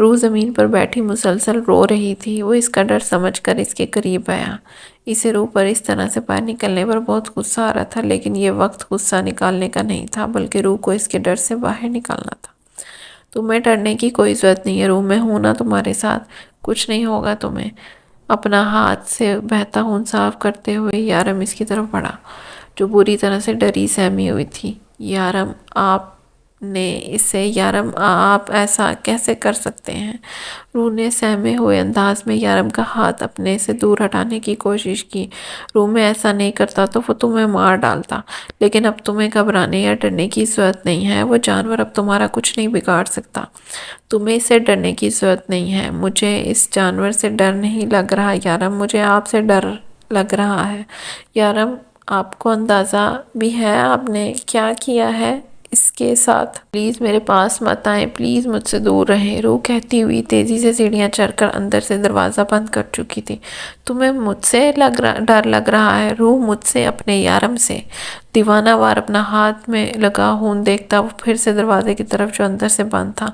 روح زمین پر بیٹھی مسلسل رو رہی تھی۔ وہ اس کا ڈر سمجھ کر اس کے قریب آیا۔ اسے روح پر اس طرح سے باہر نکلنے پر بہت غصہ آ رہا تھا، لیکن یہ وقت غصہ نکالنے کا نہیں تھا، بلکہ روح کو اس کے ڈر سے باہر نکالنا تھا۔ تمہیں ڈرنے کی کوئی ضرورت نہیں ہے روح، میں ہوں نا تمہارے ساتھ، کچھ نہیں ہوگا تمہیں۔ اپنا ہاتھ سے بہتا خون صاف کرتے ہوئے یارم اس کی طرف بڑھا، جو بری طرح سے ڈری سہمی ہوئی تھی۔ یارم آپ ایسا کیسے کر سکتے ہیں؟ روح نے سہمے ہوئے انداز میں یارم کا ہاتھ اپنے سے دور ہٹانے کی کوشش کی۔ روح میں ایسا نہیں کرتا تو وہ تمہیں مار ڈالتا، لیکن اب تمہیں گھبرانے یا ڈرنے کی ضرورت نہیں ہے، وہ جانور اب تمہارا کچھ نہیں بگاڑ سکتا۔ تمہیں اس سے ڈرنے کی ضرورت نہیں ہے۔ مجھے اس جانور سے ڈر نہیں لگ رہا یارم، مجھے آپ سے ڈر لگ رہا ہے۔ یارم، آپ کو اندازہ بھی ہے آپ نے کیا کیا ہے اس کے ساتھ؟ پلیز میرے پاس مت آئیں، پلیز مجھ سے دور رہیں، روح کہتی ہوئی تیزی سے سیڑھیاں چڑھ کر اندر سے دروازہ بند کر چکی تھی۔ تمہیں مجھ سے ڈر لگ رہا ہے روح؟ مجھ سے؟ اپنے یارم سے؟ دیوانہ وار اپنا ہاتھ میں لگا خون دیکھتا وہ پھر سے دروازے کی طرف جو اندر سے بند تھا۔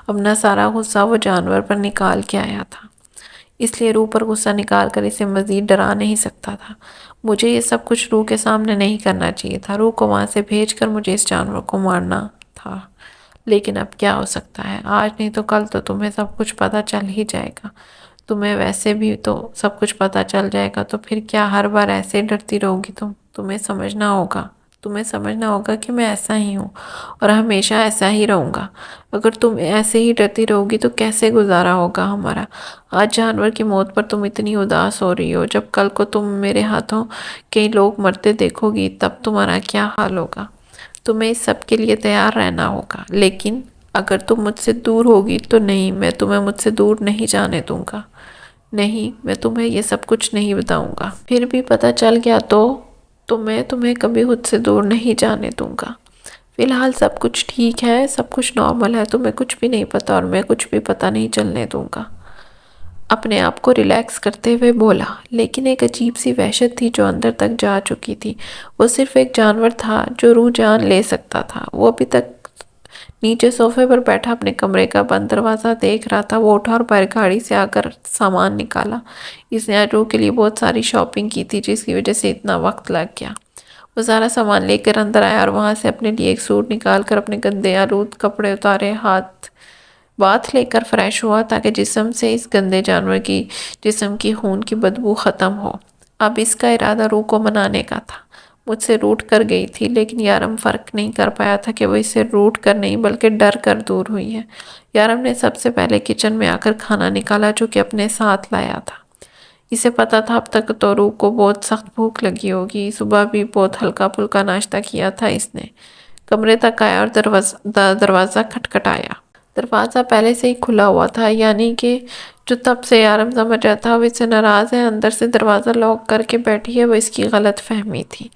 اپنا سارا غصہ وہ جانور پر نکال کے آیا تھا، اس لیے روح پر غصہ نکال کر اسے مزید ڈرا نہیں سکتا تھا۔ مجھے یہ سب کچھ روح کے سامنے نہیں کرنا چاہیے تھا، روح کو وہاں سے بھیج کر مجھے اس جانور کو مارنا تھا، لیکن اب کیا ہو سکتا ہے؟ آج نہیں تو کل تو تمہیں سب کچھ پتہ چل ہی جائے گا۔ تمہیں ویسے بھی تو سب کچھ پتہ چل جائے گا، تو پھر کیا ہر بار ایسے ہی ڈرتی رہو گی تمہیں سمجھنا ہوگا کہ میں ایسا ہی ہوں اور ہمیشہ ایسا ہی رہوں گا۔ اگر تم ایسے ہی ڈرتی رہو گی تو کیسے گزارا ہوگا ہمارا؟ آج جانور کی موت پر تم اتنی اداس ہو رہی ہو، جب کل کو تم میرے ہاتھوں کئی لوگ مرتے دیکھو گی تب تمہارا کیا حال ہوگا؟ تمہیں اس سب کے لیے تیار رہنا ہوگا، لیکن اگر تم مجھ سے دور ہوگی تو نہیں، میں تمہیں مجھ سے دور نہیں جانے دوں گا، نہیں، میں تمہیں یہ سب کچھ نہیں بتاؤں گا۔ پھر بھی پتہ چل گیا تو میں تمہیں کبھی خود سے دور نہیں جانے دوں گا۔ فی الحال سب کچھ ٹھیک ہے، سب کچھ نارمل ہے، تمہیں کچھ بھی نہیں پتا اور میں کچھ بھی پتہ نہیں چلنے دوں گا۔ اپنے آپ کو ریلیکس کرتے ہوئے بولا، لیکن ایک عجیب سی وحشت تھی جو اندر تک جا چکی تھی۔ وہ صرف ایک جانور تھا جو روح جان لے سکتا تھا۔ وہ ابھی تک نیچے صوفے پر بیٹھا اپنے کمرے کا بند دروازہ دیکھ رہا تھا۔ وہ اٹھا اور باہر گاڑی سے آ کر سامان نکالا۔ اس نے آج روح کے لیے بہت ساری شاپنگ کی تھی، جس کی وجہ سے اتنا وقت لگ گیا۔ وہ سارا سامان لے کر اندر آیا اور وہاں سے اپنے لیے ایک سوٹ نکال کر اپنے گندے آلود کپڑے اتارے، باتھ لے کر فریش ہوا تاکہ جسم سے اس گندے جانور کی جسم کی خون کی بدبو ختم ہو۔ اب اس کا ارادہ روح کو منانے کا تھا۔ مجھ سے روٹھ کر گئی تھی، لیکن یارم فرق نہیں کر پایا تھا کہ وہ اس سے روٹھ کر نہیں بلکہ ڈر کر دور ہوئی ہے۔ یارم نے سب سے پہلے کچن میں آ کر کھانا نکالا جو کہ اپنے ساتھ لایا تھا۔ اسے پتا تھا اب تک تو روح کو بہت سخت بھوک لگی ہوگی۔ صبح بھی بہت ہلکا پھلکا ناشتہ کیا تھا اس نے۔ کمرے تک آیا اور دروازہ کھٹکھٹایا۔ دروازہ پہلے سے ہی کھلا ہوا تھا، یعنی کہ جو تب سے یارم سمجھ رہا تھا وہ اس سے ناراض ہے، اندر سے دروازہ لاک کر کے بیٹھی ہے، وہ اس کی غلط فہمی تھی۔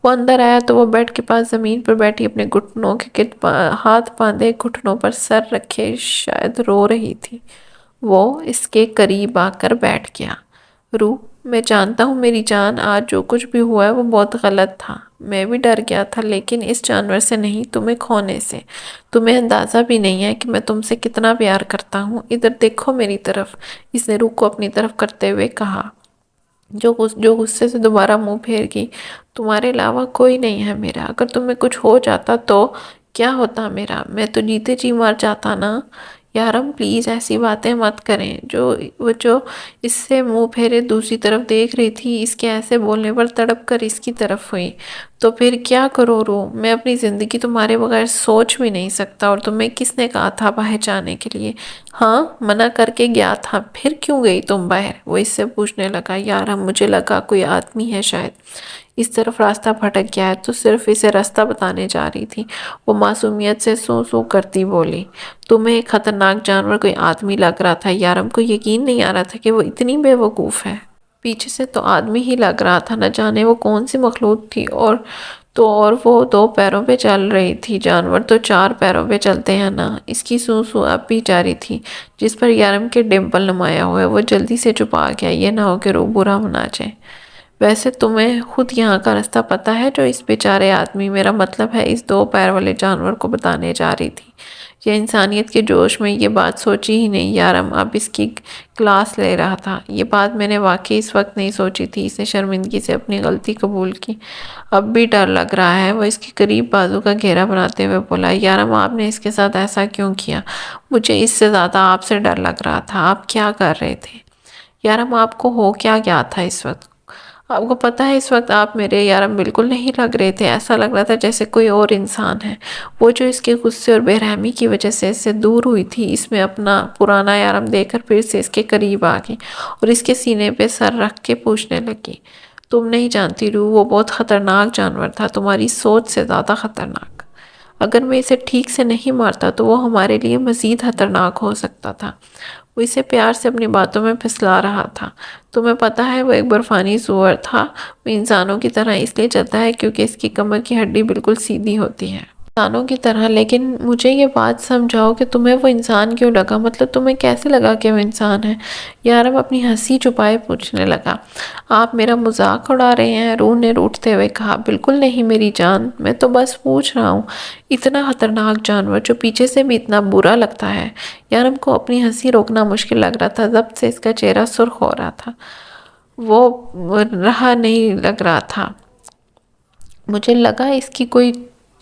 وہ اندر آیا تو وہ بیڈ کے پاس زمین پر بیٹھی اپنے گھٹنوں کے گرد ہاتھ باندھے گھٹنوں پر سر رکھے شاید رو رہی تھی۔ وہ اس کے قریب آ کر بیٹھ گیا۔ روح، میں جانتا ہوں میری جان، آج جو کچھ بھی ہوا ہے وہ بہت غلط تھا، میں بھی ڈر گیا تھا، لیکن اس جانور سے نہیں، تمہیں کھونے سے۔ تمہیں اندازہ بھی نہیں ہے کہ میں تم سے کتنا پیار کرتا ہوں، ادھر دیکھو میری طرف، اس نے روح کو اپنی طرف کرتے ہوئے کہا، جو غصے سے دوبارہ منہ پھیر گئی۔ تمہارے علاوہ کوئی نہیں ہے میرا، اگر تمہیں کچھ ہو جاتا تو کیا ہوتا میرا؟ میں تو جیتے جی مر جاتا نا۔ یارم پلیز ایسی باتیں مت کریں۔ جو اس سے منہ پھیرے دوسری طرف دیکھ رہی تھی، اس کے ایسے بولنے پر تڑپ کر اس کی طرف ہوئی۔ تو پھر کیا کرو روح، میں اپنی زندگی تمہارے بغیر سوچ بھی نہیں سکتا، اور تمہیں کس نے کہا تھا باہر جانے کے لیے؟ ہاں، منع کر کے گیا تھا، پھر کیوں گئی تم باہر؟ وہ اس سے پوچھنے لگا۔ یارم، مجھے لگا کوئی آدمی ہے شاید اس طرف راستہ بھٹک گیا ہے، تو صرف اسے راستہ بتانے جا رہی تھی، وہ معصومیت سے سو سو کرتی بولی۔ تمہیں ایک خطرناک جانور کوئی آدمی لگ رہا تھا؟ یارم کو یقین نہیں آ رہا تھا کہ وہ اتنی بے وقوف ہے۔ پیچھے سے تو آدمی ہی لگ رہا تھا، نہ جانے وہ کون سی مخلوق تھی، اور وہ 2 پیروں پہ چل رہی تھی، جانور تو 4 پیروں پہ چلتے ہیں نا۔ اس کی سو سو اب بھی جاری تھی، جس پر یارم کے ڈمپل نمایاں ہوئے۔ وہ جلدی سے چھپا گیا، یہ نہ ہو کہ روح برا منا جائے۔ ویسے تمہیں خود یہاں کا راستہ پتہ ہے جو اس بیچارے آدمی، میرا مطلب ہے اس 2 پیر والے جانور کو بتانے جا رہی تھی؟ یہ انسانیت کے جوش میں یہ بات سوچی ہی نہیں۔ یارم اب اس کی کلاس لے رہا تھا۔ یہ بات میں نے واقعی اس وقت نہیں سوچی تھی۔ اس نے شرمندگی سے اپنی غلطی قبول کی۔ اب بھی ڈر لگ رہا ہے۔ وہ اس کے قریب بازو کا گھیرا بناتے ہوئے بولا، یارم آپ نے اس کے ساتھ ایسا کیوں کیا؟ مجھے اس سے زیادہ آپ سے ڈر لگ رہا تھا۔ آپ کیا کر رہے تھے؟ یارم آپ کو ہو کیا گیا تھا اس وقت؟ آپ کو پتہ ہے اس وقت آپ میرے یارم بالکل نہیں لگ رہے تھے۔ ایسا لگ رہا تھا جیسے کوئی اور انسان ہے۔ وہ جو اس کے غصے اور بے رحمی کی وجہ سے اس سے دور ہوئی تھی، اس میں اپنا پرانا یارم دیکھ کر پھر سے اس کے قریب آ گئی اور اس کے سینے پہ سر رکھ کے پوچھنے لگی، تم نہیں جانتی روح، وہ بہت خطرناک جانور تھا، تمہاری سوچ سے زیادہ خطرناک۔ اگر میں اسے ٹھیک سے نہیں مارتا تو وہ ہمارے لیے مزید خطرناک ہو سکتا تھا۔ وہ اسے پیار سے اپنی باتوں میں پھسلا رہا تھا۔ تمہیں پتہ ہے وہ ایک برفانی سور تھا۔ وہ انسانوں کی طرح اس لیے چلتا ہے کیونکہ اس کی کمر کی ہڈی بالکل سیدھی ہوتی ہے، انسانوں کی طرح۔ لیکن مجھے یہ بات سمجھاؤ کہ تمہیں وہ انسان کیوں لگا؟ مطلب تمہیں کیسے لگا کہ وہ انسان ہے؟ یارم اپنی ہنسی چھپائے پوچھنے لگا، آپ میرا مذاق اڑا رہے ہیں؟ روح نے روٹھتے ہوئے کہا، بالکل نہیں میری جان، میں تو بس پوچھ رہا ہوں۔ اتنا خطرناک جانور جو پیچھے سے بھی اتنا برا لگتا ہے۔ یارم کو اپنی ہنسی روکنا مشکل لگ رہا تھا۔ ضبط سے اس کا چہرہ سرخ ہو رہا تھا۔ وہ رہا نہیں لگ رہا تھا۔ مجھے لگا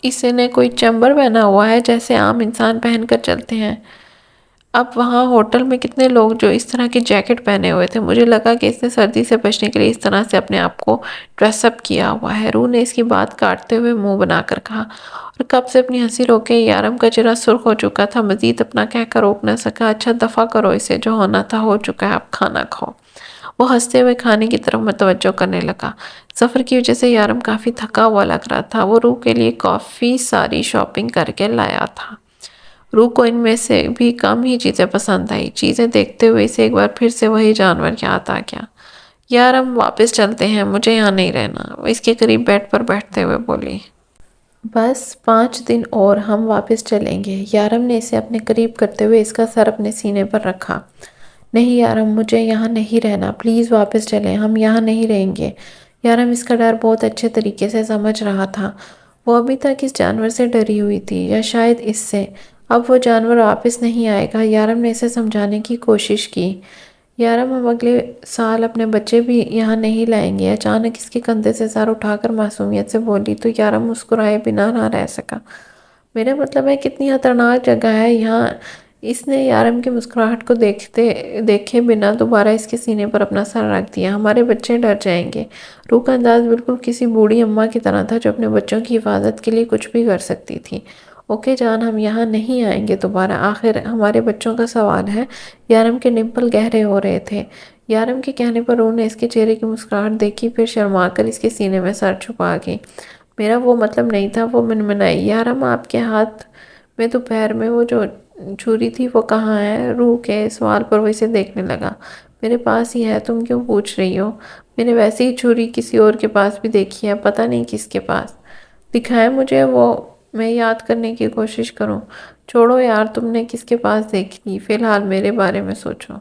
اس نے کوئی چیمبر پہنا ہوا ہے جیسے عام انسان پہن کر چلتے ہیں۔ اب وہاں ہوٹل میں کتنے لوگ جو اس طرح کے جیکٹ پہنے ہوئے تھے۔ مجھے لگا کہ اس نے سردی سے بچنے کے لیے اس طرح سے اپنے آپ کو ڈریس اپ کیا ہوا ہے۔ روح نے اس کی بات کاٹتے ہوئے منہ بنا کر کہا اور کب سے اپنی ہنسی روکے۔ یارم کا چہرہ سرخ ہو چکا تھا، مزید اپنا کہہ کر روک نہ سکا۔ اچھا دفع کرو اسے، جو ہونا تھا ہو چکا ہے، اب کھانا کھاؤ۔ وہ ہنستے ہوئے کھانے کی طرف متوجہ کرنے لگا۔ سفر کی وجہ سے یارم کافی تھکا ہوا لگ رہا تھا۔ وہ روح کے لیے کافی ساری شاپنگ کر کے لایا تھا۔ روح کو ان میں سے بھی کم ہی چیزیں پسند آئی۔ چیزیں دیکھتے ہوئے اسے ایک بار پھر سے وہی جانور یاد آ گیا۔ یارم واپس چلتے ہیں، مجھے یہاں نہیں رہنا، وہ اس کے قریب بیڈ پر بیٹھتے ہوئے بولی۔ بس 5 دن اور ہم واپس چلیں گے۔ یارم نے اسے اپنے قریب کرتے ہوئے اس کا سر اپنے سینے پر رکھا۔ نہیں یارم، مجھے یہاں نہیں رہنا، پلیز واپس چلیں، ہم یہاں نہیں رہیں گے۔ یارم اس کا ڈر بہت اچھے طریقے سے سمجھ رہا تھا۔ وہ ابھی تک اس جانور سے ڈری ہوئی تھی، یا شاید اس سے۔ اب وہ جانور واپس نہیں آئے گا۔ یارم نے اسے سمجھانے کی کوشش کی، یارم ہم اگلے سال اپنے بچے بھی یہاں نہیں لائیں گے۔ اچانک اس کے کندھے سے سر اٹھا کر معصومیت سے بولی تو یارم مسکرائے بنا نہ رہ سکا۔ میرا مطلب ہے کتنی خطرناک جگہ ہے یہاں۔ اس نے یارم کی مسکراہٹ کو دیکھے بنا دوبارہ اس کے سینے پر اپنا سر رکھ دیا۔ ہمارے بچے ڈر جائیں گے۔ روح کا انداز بالکل کسی بوڑھی اماں کی طرح تھا جو اپنے بچوں کی حفاظت کے لیے کچھ بھی کر سکتی تھی۔ اوکے جان، ہم یہاں نہیں آئیں گے دوبارہ، آخر ہمارے بچوں کا سوال ہے۔ یارم کے ڈمپل گہرے ہو رہے تھے۔ یارم کے کہنے پر روح نے اس کے چہرے کی مسکراہٹ دیکھی، پھر شرما کر اس کے سینے میں سر چھپا گئی۔ میرا وہ مطلب نہیں تھا، وہ منمنائی۔ یارم آپ کے ہاتھ میں دوپہر میں وہ جو چھری تھی وہ کہاں ہے؟ روح کے سوال پر وہ اسے دیکھنے لگا۔ میرے پاس ہی ہے، تم کیوں پوچھ رہی ہو؟ میں نے ویسے ہی چھری کسی اور کے پاس بھی دیکھی ہے، پتہ نہیں کس کے پاس۔ دکھائیں مجھے، وہ میں یاد کرنے کی کوشش کروں۔ چھوڑو یار، تم نے کس کے پاس دیکھی، فی الحال میرے بارے میں سوچو۔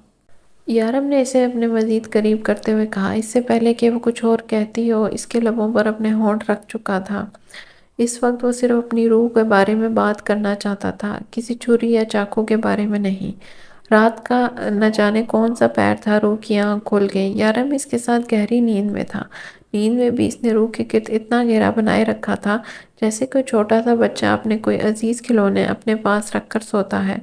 یارم نے اسے اپنے مزید قریب کرتے ہوئے کہا۔ اس سے پہلے کہ وہ کچھ اور کہتی ہو، اس کے لبوں پر اپنے ہونٹ رکھ چکا تھا۔ اس وقت وہ صرف اپنی روح کے بارے میں بات کرنا چاہتا تھا، کسی چھری یا چاقو کے بارے میں نہیں۔ رات کا نہ جانے کون سا پیر تھا، روح کی آنکھ کھل گئی۔ یارم اس کے ساتھ گہری نیند میں تھا۔ نیند میں بھی اس نے روح کے گرد اتنا گھیرا بنائے رکھا تھا جیسے کوئی چھوٹا سا بچہ اپنے کوئی عزیز کھلونے اپنے پاس رکھ کر سوتا ہے۔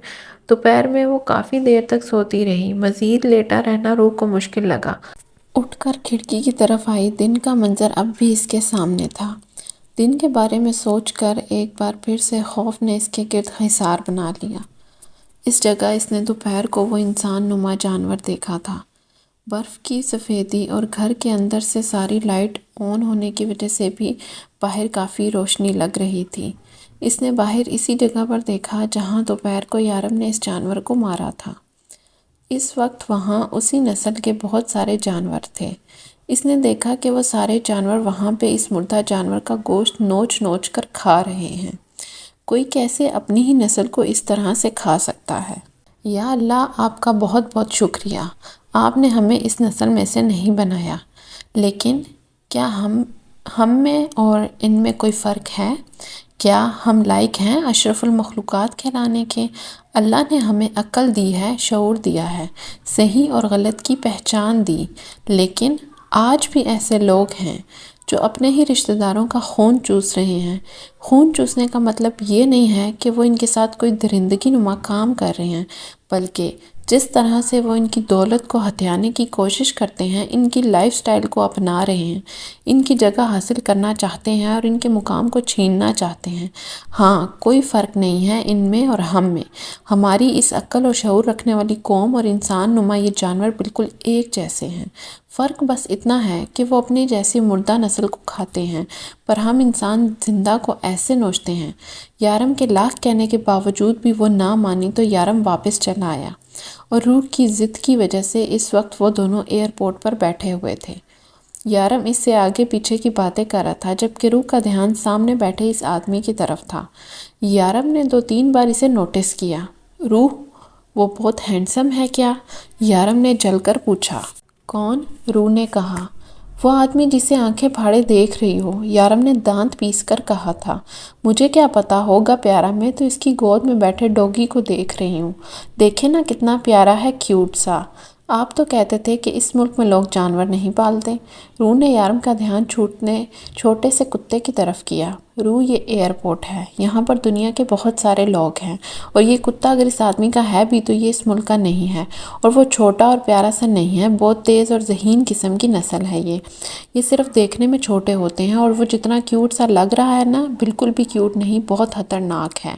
دوپہر میں وہ کافی دیر تک سوتی رہی۔ مزید لیٹا رہنا روح کو مشکل لگا۔ اٹھ کر کھڑکی کی طرف آئی۔ دن کا منظر اب بھی اس کے سامنے تھا۔ دن کے بارے میں سوچ کر ایک بار پھر سے خوف نے اس کے گرد حصار بنا لیا۔ اس جگہ اس نے دوپہر کو وہ انسان نما جانور دیکھا تھا۔ برف کی سفیدی اور گھر کے اندر سے ساری لائٹ آن ہونے کی وجہ سے بھی باہر کافی روشنی لگ رہی تھی۔ اس نے باہر اسی جگہ پر دیکھا جہاں دوپہر کو یارم نے اس جانور کو مارا تھا۔ اس وقت وہاں اسی نسل کے بہت سارے جانور تھے۔ اس نے دیکھا کہ وہ سارے جانور وہاں پہ اس مردہ جانور کا گوشت نوچ نوچ کر کھا رہے ہیں۔ کوئی کیسے اپنی ہی نسل کو اس طرح سے کھا سکتا ہے؟ یا اللہ، آپ کا بہت بہت شکریہ، آپ نے ہمیں اس نسل میں سے نہیں بنایا۔ لیکن کیا ہم میں اور ان میں کوئی فرق ہے؟ کیا ہم لائق ہیں اشرف المخلوقات کہلانے کے؟ اللہ نے ہمیں عقل دی ہے، شعور دیا ہے، صحیح اور غلط کی پہچان دی، لیکن آج بھی ایسے لوگ ہیں جو اپنے ہی رشتہ داروں کا خون چوس رہے ہیں۔ خون چوسنے کا مطلب یہ نہیں ہے کہ وہ ان کے ساتھ کوئی درندگی نما کام کر رہے ہیں، بلکہ جس طرح سے وہ ان کی دولت کو ہتھیانے کی کوشش کرتے ہیں، ان کی لائف سٹائل کو اپنا رہے ہیں، ان کی جگہ حاصل کرنا چاہتے ہیں اور ان کے مقام کو چھیننا چاہتے ہیں۔ ہاں، کوئی فرق نہیں ہے ان میں اور ہم میں۔ ہماری اس عقل اور شعور رکھنے والی قوم اور انسان نما یہ جانور بالکل ایک جیسے ہیں۔ فرق بس اتنا ہے کہ وہ اپنی جیسی مردہ نسل کو کھاتے ہیں، پر ہم انسان زندہ کو ایسے نوچتے ہیں۔ یارم کے لاکھ کہنے کے باوجود بھی وہ نہ مانی تو یارم واپس چلا آیا، اور روح کی ضد کی وجہ سے اس وقت وہ دونوں ایئرپورٹ پر بیٹھے ہوئے تھے۔ یارم اس سے آگے پیچھے کی باتیں کر رہا تھا، جبکہ روح کا دھیان سامنے بیٹھے اس آدمی کی طرف تھا۔ یارم نے 2-3 بار اسے نوٹس کیا۔ روح، وہ بہت ہینڈسم ہے کیا؟ یارم نے جل کر پوچھا۔ کون؟ روح نے کہا۔ وہ آدمی جسے آنکھیں پھاڑے دیکھ رہی ہو، یارم نے دانت پیس کر کہا تھا۔ مجھے کیا پتا ہوگا پیارا، میں تو اس کی گود میں بیٹھے ڈوگی کو دیکھ رہی ہوں۔ دیکھے نا کتنا پیارا ہے، کیوٹ سا۔ آپ تو کہتے تھے کہ اس ملک میں لوگ جانور نہیں پالتے۔ روح نے یارم کا دھیان چھوٹے سے کتے کی طرف کیا۔ روح، یہ ایئرپورٹ ہے، یہاں پر دنیا کے بہت سارے لوگ ہیں، اور یہ کتا اگر اس آدمی کا ہے بھی تو یہ اس ملک کا نہیں ہے، اور وہ چھوٹا اور پیارا سا نہیں ہے، بہت تیز اور ذہین قسم کی نسل ہے یہ صرف دیکھنے میں چھوٹے ہوتے ہیں، اور وہ جتنا کیوٹ سا لگ رہا ہے نا، بالکل بھی کیوٹ نہیں، بہت خطرناک ہے۔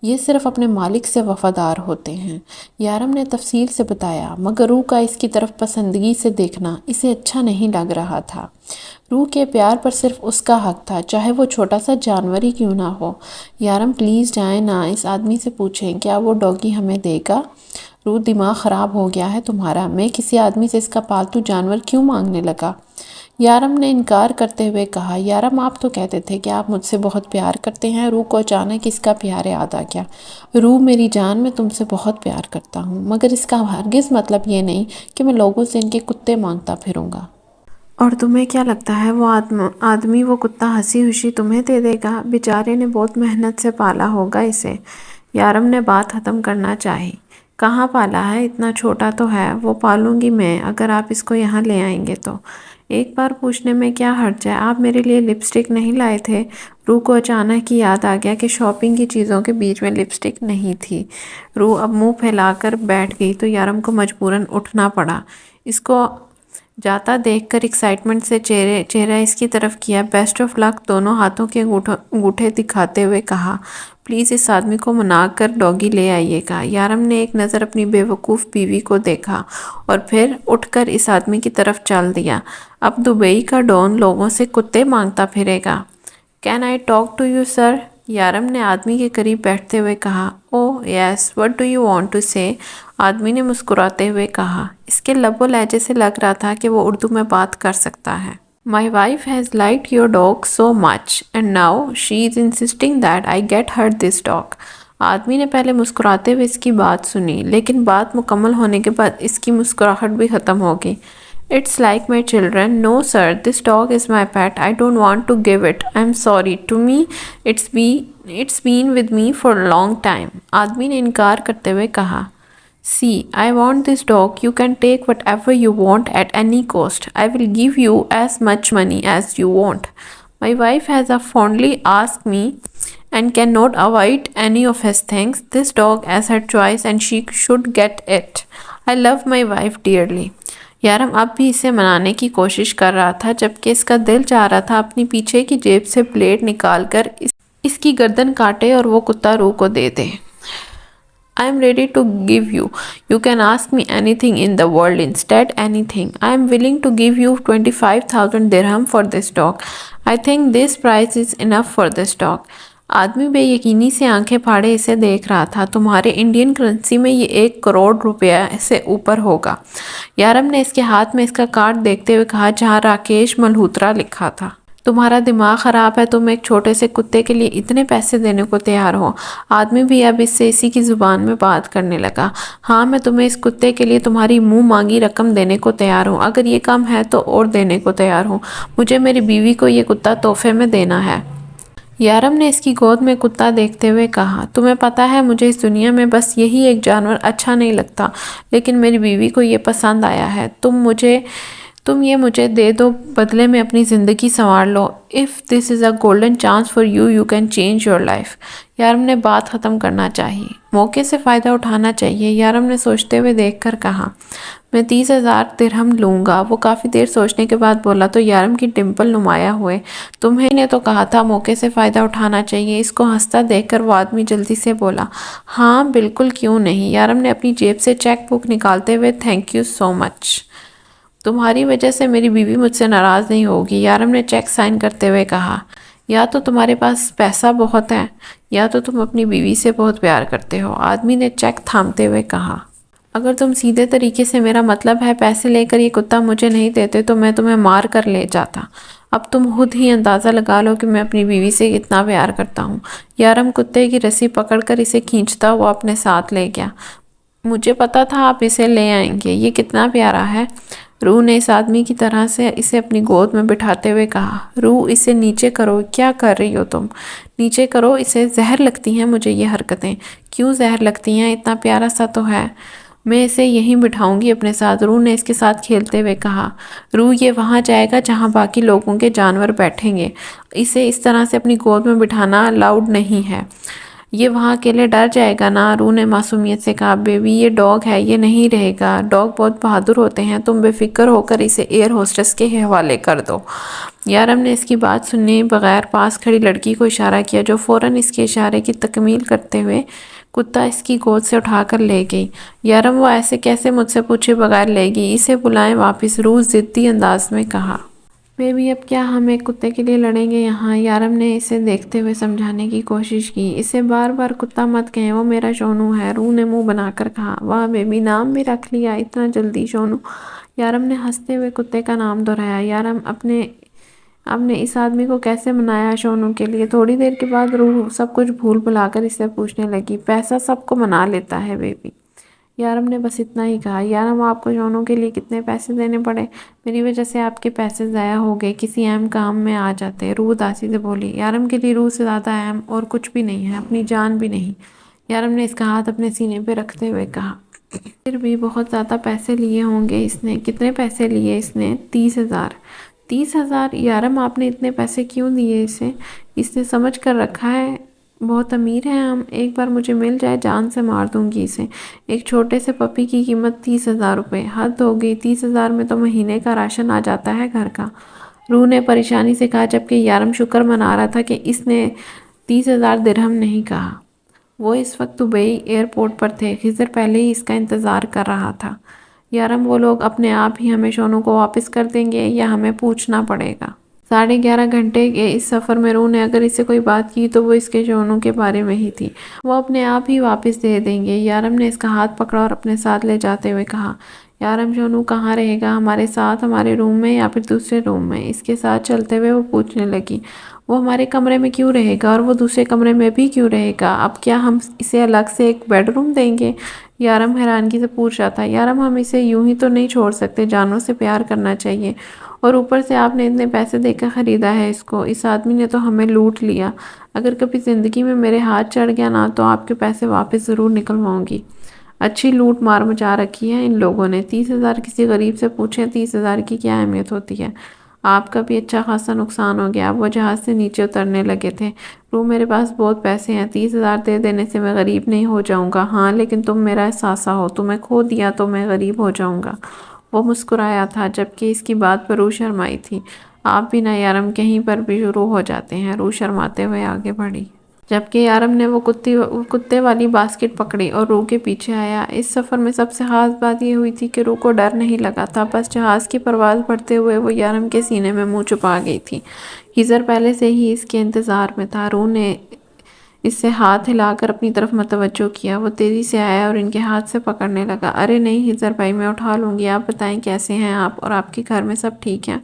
یہ صرف اپنے مالک سے وفادار ہوتے ہیں، یارم نے تفصیل سے بتایا، مگر روح کا اس کی طرف پسندگی سے دیکھنا اسے اچھا نہیں لگ رہا تھا۔ روح کے پیار پر صرف اس کا حق تھا، چاہے وہ چھوٹا سا جانور ہی کیوں نہ ہو۔ یارم پلیز جائیں نا، اس آدمی سے پوچھیں کیا وہ ڈوگی ہمیں دے گا۔ روح، دماغ خراب ہو گیا ہے تمہارا، میں کسی آدمی سے اس کا پالتو جانور کیوں مانگنے لگا؟ یارم نے انکار کرتے ہوئے کہا۔ یارم، آپ تو کہتے تھے کہ آپ مجھ سے بہت پیار کرتے ہیں۔ روح کو اچانک اس کا پیار یاد آ گیا۔ روح میری جان، میں تم سے بہت پیار کرتا ہوں، مگر اس کا ہرگز مطلب یہ نہیں کہ میں لوگوں سے ان کے کتے مانگتا پھروں گا۔ اور تمہیں کیا لگتا ہے وہ آدمی وہ کتا ہنسی خوشی تمہیں دے دے گا؟ بیچارے نے بہت محنت سے پالا ہوگا اسے۔ یارم نے بات ختم کرنا چاہی۔ کہاں پالا ہے؟ اتنا چھوٹا تو ہے، وہ پالوں گی میں اگر آپ اس کو یہاں لے آئیں گے تو۔ ایک بار پوچھنے میں کیا حرج ہے؟ آپ میرے لیے لپسٹک نہیں لائے تھے؟ روح کو اچانک ہی یاد آ گیا کہ شاپنگ کی چیزوں کے بیچ میں لپسٹک نہیں تھی۔ روح اب منہ پھیلا کر بیٹھ گئی تو یارم کو مجبوراً اٹھنا پڑا۔ اس کو جاتا دیکھ کر ایکسائٹمنٹ سے چہرہ اس کی طرف کیا۔ بیسٹ آف لک، دونوں ہاتھوں کے انگوٹھے دکھاتے ہوئے کہا۔ پلیز اس آدمی کو منا کر ڈوگی لے آئیے گا۔ یارم نے ایک نظر اپنی بے وقوف بیوی کو دیکھا اور پھر اٹھ کر اس آدمی کی طرف چل دیا۔ اب دبئی کا ڈون لوگوں سے کتے مانگتا پھرے گا۔ Can I talk to you sir? Yaram نے آدمی کے قریب بیٹھتے ہوئے کہا۔ Oh yes, what do you want to say? آدمی نے مسکراتے ہوئے کہا۔ اس کے لب و لہجے سے لگ رہا تھا کہ وہ اردو میں بات کر سکتا ہے۔ My wife has liked your dog so much and now she is insisting that I get her this dog. آدمی نے پہلے مسکراتے ہوئے اس کی بات سنی، لیکن بات مکمل ہونے کے بعد اس کی مسکراہٹ بھی ختم ہو گئی۔ It's like my children. No sir, this dog is my pet. I don't want to give it. I'm sorry. To me, it's been with me for a long time. آدمی نے انکار کرتے ہوئے کہا۔ See, I want this dog. You can take whatever you want at any cost. I will give you as much money as you want. My wife has fondly asked me and cannot avoid any of his things. This dog is her choice and she should get it. I love my wife dearly. یارم اب بھی اسے منانے کی کوشش کر رہا تھا، جبکہ اس کا دل چاہ رہا تھا اپنی پیچھے کی جیب سے بلیڈ نکال کر اس کی گردن کاٹے اور وہ کتا روح کو دے دے۔ I am ready to give you. You can ask me anything in the world instead, anything. I am willing to give you 25,000 dirham for this dog. I think this price is enough for this dog. آدمی بے یقینی سے آنکھیں پھاڑے اسے دیکھ رہا تھا۔ تمہارے انڈین کرنسی میں یہ 1 کروڑ روپے سے اوپر ہوگا۔ یارم نے اس کے ہاتھ میں اس کا کارڈ دیکھتے ہوئے کہا، جہاں راکیش ملہوترا لکھا تھا۔ تمہارا دماغ خراب ہے، تم ایک چھوٹے سے کتے کے لیے اتنے پیسے دینے کو تیار ہو؟ آدمی بھی اب اس سے اسی کی زبان میں بات کرنے لگا۔ ہاں، میں تمہیں اس کتے کے لیے تمہاری منہ مانگی رقم دینے کو تیار ہوں، اگر یہ کم ہے تو اور دینے کو تیار ہوں۔ مجھے میری بیوی کو یہ کتا تحفے میں دینا ہے۔ یارم نے اس کی گود میں کتا دیکھتے ہوئے کہا، تمہیں پتا ہے مجھے اس دنیا میں بس یہی ایک جانور اچھا نہیں لگتا، لیکن میری بیوی کو یہ پسند آیا ہے۔ تم یہ مجھے دے دو، بدلے میں اپنی زندگی سنوار لو۔ If this is a golden chance for you, you can change your life۔ یارم نے بات ختم کرنا چاہی۔ موقع سے فائدہ اٹھانا چاہیے، یارم نے سوچتے ہوئے دیکھ کر کہا۔ میں 30,000 درہم لوں گا۔ وہ کافی دیر سوچنے کے بعد بولا تو یارم کی ڈمپل نمایاں ہوئے۔ تمہیں نے تو کہا تھا موقع سے فائدہ اٹھانا چاہیے۔ اس کو ہنستا دیکھ کر وہ آدمی جلدی سے بولا، ہاں بالکل، کیوں نہیں۔ یارم نے اپنی جیب سے چیک بک نکالتے ہوئے، تھینک یو سو مچ۔ تمہاری وجہ سے میری بیوی مجھ سے ناراض نہیں ہوگی، یارم نے چیک سائن کرتے ہوئے کہا۔ یا تو تمہارے پاس پیسہ بہت ہے یا تو تم اپنی بیوی سے بہت پیار کرتے ہو، آدمی نے چیک تھامتے ہوئے کہا۔ اگر تم سیدھے طریقے سے، میرا مطلب ہے پیسے لے کر یہ کتا مجھے نہیں دیتے تو میں تمہیں مار کر لے جاتا۔ اب تم خود ہی اندازہ لگا لو کہ میں اپنی بیوی سے کتنا پیار کرتا ہوں۔ یارم کتے کی رسی پکڑ کر اسے کھینچتا ہوا اپنے ساتھ لے گیا۔ مجھے پتا تھا آپ اسے لے آئیں گے، یہ کتنا پیارا ہے۔ روح نے اس آدمی کی طرح سے اسے اپنی گود میں بٹھاتے ہوئے کہا۔ روح، اسے نیچے کرو۔ کیا کر رہی ہو تم؟ نیچے کرو اسے، زہر لگتی ہیں مجھے یہ حرکتیں۔ کیوں زہر لگتی ہیں؟ اتنا پیارا سا تو ہے۔ میں اسے یہیں بٹھاؤں گی اپنے ساتھ، روح نے اس کے ساتھ کھیلتے ہوئے کہا۔ روح، یہ وہاں جائے گا جہاں باقی لوگوں کے جانور بیٹھیں گے، اسے اس طرح سے اپنی گود میں بٹھانا الاؤڈ نہیں ہے۔ یہ وہاں اکیلے ڈر جائے گا نا، روح نے معصومیت سے کہا۔ بیبی، یہ ڈاگ ہے، یہ نہیں رہے گا۔ ڈاگ بہت بہادر ہوتے ہیں، تم بے فکر ہو کر اسے ایئر ہوسٹس کے حوالے کر دو۔ یارم نے اس کی بات سنے بغیر پاس کھڑی لڑکی کو اشارہ کیا، جو فوراً اس کے اشارے کی تکمیل کرتے ہوئے کتا اس کی گود سے اٹھا کر لے گئی۔ یارم، وہ ایسے کیسے مجھ سے پوچھے بغیر لے گی؟ اسے بلائیں واپس، روح ضدی انداز میں کہا۔ بیبی، اب کیا ہم ایک کتے کے لیے لڑیں گے یہاں؟ یارم نے اسے دیکھتے ہوئے سمجھانے کی کوشش کی۔ اسے بار بار کتا مت کہیں، وہ میرا شونو ہے، روح نے منہ بنا کر کہا۔ واہ بیبی، نام بھی رکھ لیا اتنا جلدی، شونو۔ یارم نے ہنستے ہوئے کتے کا نام دہرایا۔ یارم اب نے اس آدمی کو کیسے منایا شونو کے لیے؟ تھوڑی دیر کے بعد روح سب کچھ بھول بھلا کر اس سے پوچھنے لگی، پیسہ سب کو منا لیتا ہے بیبی؟ یارم نے بس اتنا ہی کہا۔ یارم، آپ کو شونو کے لیے کتنے پیسے دینے پڑے؟ میری وجہ سے آپ کے پیسے ضائع ہو گئے، کسی اہم کام میں آ جاتے، روح اداسی سے بولی۔ یارم کے لیے روح سے زیادہ اہم اور کچھ بھی نہیں ہے، اپنی جان بھی نہیں۔ یارم نے اس کا ہاتھ اپنے سینے پہ رکھتے ہوئے کہا۔ پھر بھی بہت زیادہ پیسے لیے ہوں گے اس نے۔ کتنے پیسے لیے اس نے؟ 30,000۔ 30,000! یارم، آپ نے اتنے پیسے کیوں دیے اسے؟ اس نے سمجھ کر رکھا ہے بہت امیر ہیں ہم، ایک بار مجھے مل جائے جان سے مار دوں گی اسے۔ ایک چھوٹے سے پپی کی قیمت 30,000 روپے، حد ہو گئی، 30,000 میں تو مہینے کا راشن آ جاتا ہے گھر کا۔ روح نے پریشانی سے کہا، جبکہ یارم شکر منا رہا تھا کہ اس نے 30,000 درہم نہیں کہا۔ وہ اس وقت دبئی ایئرپورٹ پر تھے، خضر پہلے ہی اس کا انتظار کر رہا تھا۔ یارم، وہ لوگ اپنے آپ ہی ہمیں شونو کو واپس کر دیں گے یا ہمیں پوچھنا پڑے گا؟ 11.5 گھنٹے کے اس سفر میں روح نے اگر اس سے کوئی بات کی تو وہ اس کے شونو کے بارے میں ہی تھی۔ وہ اپنے آپ ہی واپس دے دیں گے۔ یارم نے اس کا ہاتھ پکڑا اور اپنے ساتھ لے جاتے ہوئے کہا۔ یارم، شونو کہاں رہے گا؟ ہمارے ساتھ، ہمارے روم میں یا پھر دوسرے روم میں؟ اس کے ساتھ چلتے ہوئے وہ پوچھنے لگی۔ وہ ہمارے کمرے میں کیوں رہے گا اور وہ دوسرے کمرے میں بھی کیوں رہے گا؟ اب کیا ہم اسے الگ سے ایک بیڈ روم دیں گے؟ یارم حیرانگی سے پوچھ رہا تھا۔ یارم، ہم اسے یوں ہی تو نہیں چھوڑ سکتے، جانوروں سے پیار کرنا چاہیے، اور اوپر سے آپ نے اتنے پیسے دے کر خریدا ہے اس کو، اس آدمی نے تو ہمیں لوٹ لیا۔ اگر کبھی زندگی میں میرے ہاتھ چڑھ گیا نا تو آپ کے پیسے واپس ضرور نکلواؤں گی۔ اچھی لوٹ مار مچا رکھی ہے ان لوگوں نے۔ 30,000 کسی غریب سے پوچھیں، 30,000 کی کیا اہمیت ہوتی ہے؟ آپ کا بھی اچھا خاصا نقصان ہو گیا۔ اب وہ جہاز سے نیچے اترنے لگے تھے۔ روح، میرے پاس بہت پیسے ہیں، 30,000 دے دینے سے میں غریب نہیں ہو جاؤں گا۔ ہاں، لیکن تم میرا احساسہ ہو، تمہیں کھو دیا تو میں غریب ہو جاؤں گا۔ وہ مسکرایا تھا، جبکہ اس کی بات پر روح شرمائی تھی۔ آپ بھی نہ یارم کہیں پر بھی شروع ہو جاتے ہیں، روح شرماتے ہوئے آگے بڑھی۔ جبکہ یارم نے وہ کتے والی باسکٹ پکڑی اور روح کے پیچھے آیا۔ اس سفر میں سب سے خاص بات یہ ہوئی تھی کہ روح کو ڈر نہیں لگا تھا، بس جہاز کی پرواز بڑھتے ہوئے وہ یارم کے سینے میں منہ چھپا گئی تھی۔ خضر پہلے سے ہی اس کے انتظار میں تھا۔ روح نے اس سے ہاتھ ہلا کر اپنی طرف متوجہ کیا۔ وہ تیزی سے آیا اور ان کے ہاتھ سے پکڑنے لگا۔ ارے نہیں خضر بھائی، میں اٹھا لوں گی، آپ بتائیں کیسے ہیں آپ، اور آپ کے گھر میں سب ٹھیک ہیں؟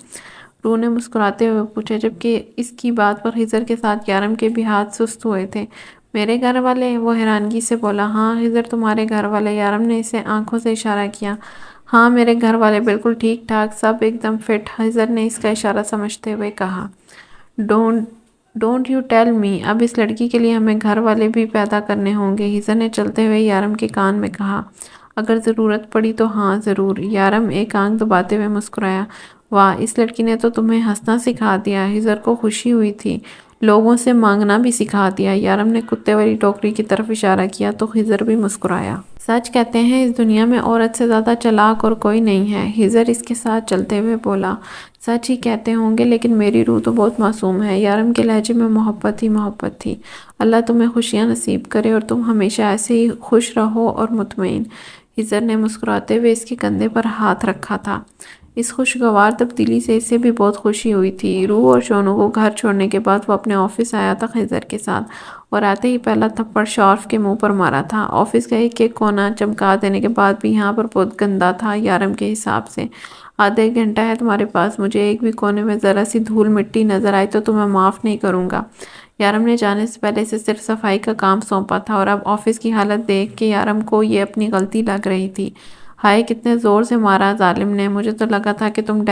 روح نے مسکراتے ہوئے پوچھا، جبکہ اس کی بات پر خضر کے ساتھ یارم کے بھی ہاتھ سست ہوئے تھے۔ میرے گھر والے؟ وہ حیرانگی سے بولا۔ ہاں خضر، تمہارے گھر والے۔ یارم نے اسے آنکھوں سے اشارہ کیا۔ ہاں میرے گھر والے بالکل ٹھیک ٹھاک، سب ایک دم فٹ۔ خضر نے اس کا اشارہ سمجھتے ہوئے کہا۔ ڈونٹ یو ٹیل می، اب اس لڑکی کے لیے ہمیں گھر والے بھی پیدا کرنے ہوں گے، خضر نے چلتے ہوئے یارم کے کان میں کہا۔ اگر ضرورت پڑی تو ہاں ضرور، یارم ایک آنکھ دباتے ہوئے مسکرایا۔ واہ، اس لڑکی نے تو تمہیں ہنسنا سکھا دیا، خضر کو خوشی ہوئی تھی۔ لوگوں سے مانگنا بھی سکھا دیا، یارم نے کتے والی ٹوکری کی طرف اشارہ کیا تو خضر بھی مسکرایا۔ سچ کہتے ہیں اس دنیا میں عورت سے زیادہ چلاک اور کوئی نہیں ہے، خضر اس کے ساتھ چلتے ہوئے بولا۔ سچ ہی کہتے ہوں گے، لیکن میری روح تو بہت معصوم ہے، یارم کے لہجے میں محبت ہی محبت تھی۔ اللہ تمہیں خوشیاں نصیب کرے اور تم ہمیشہ ایسے ہی خوش رہو اور مطمئن۔ خضر نے مسکراتے ہوئے اس کے کندھے پر ہاتھ رکھا تھا۔ اس خوشگوار تبدیلی سے اسے بھی بہت خوشی ہوئی تھی۔ روح اور شونو کو گھر چھوڑنے کے بعد وہ اپنے آفس آیا تھا خضر کے ساتھ، اور آتے ہی پہلا تھپڑ شارف کے منہ پر مارا تھا۔ آفس کا ایک ایک کونا چمکا دینے کے بعد بھی یہاں پر بہت گندا تھا یارم کے حساب سے۔ آدھا ایک گھنٹہ ہے تمہارے پاس، مجھے ایک بھی کونے میں ذرا سی دھول مٹی نظر آئی تو تمہیں معاف نہیں کروں گا۔ یارم نے جانے سے پہلے اسے صرف صفائی کا کام سونپا تھا، اور اب آفس کی حالت دیکھ کے یارم کو یہ اپنی غلطی لگ رہی تھی۔ ہائے کتنے زور سے مارا ظالم نے، مجھے تو لگا تھا کہ تم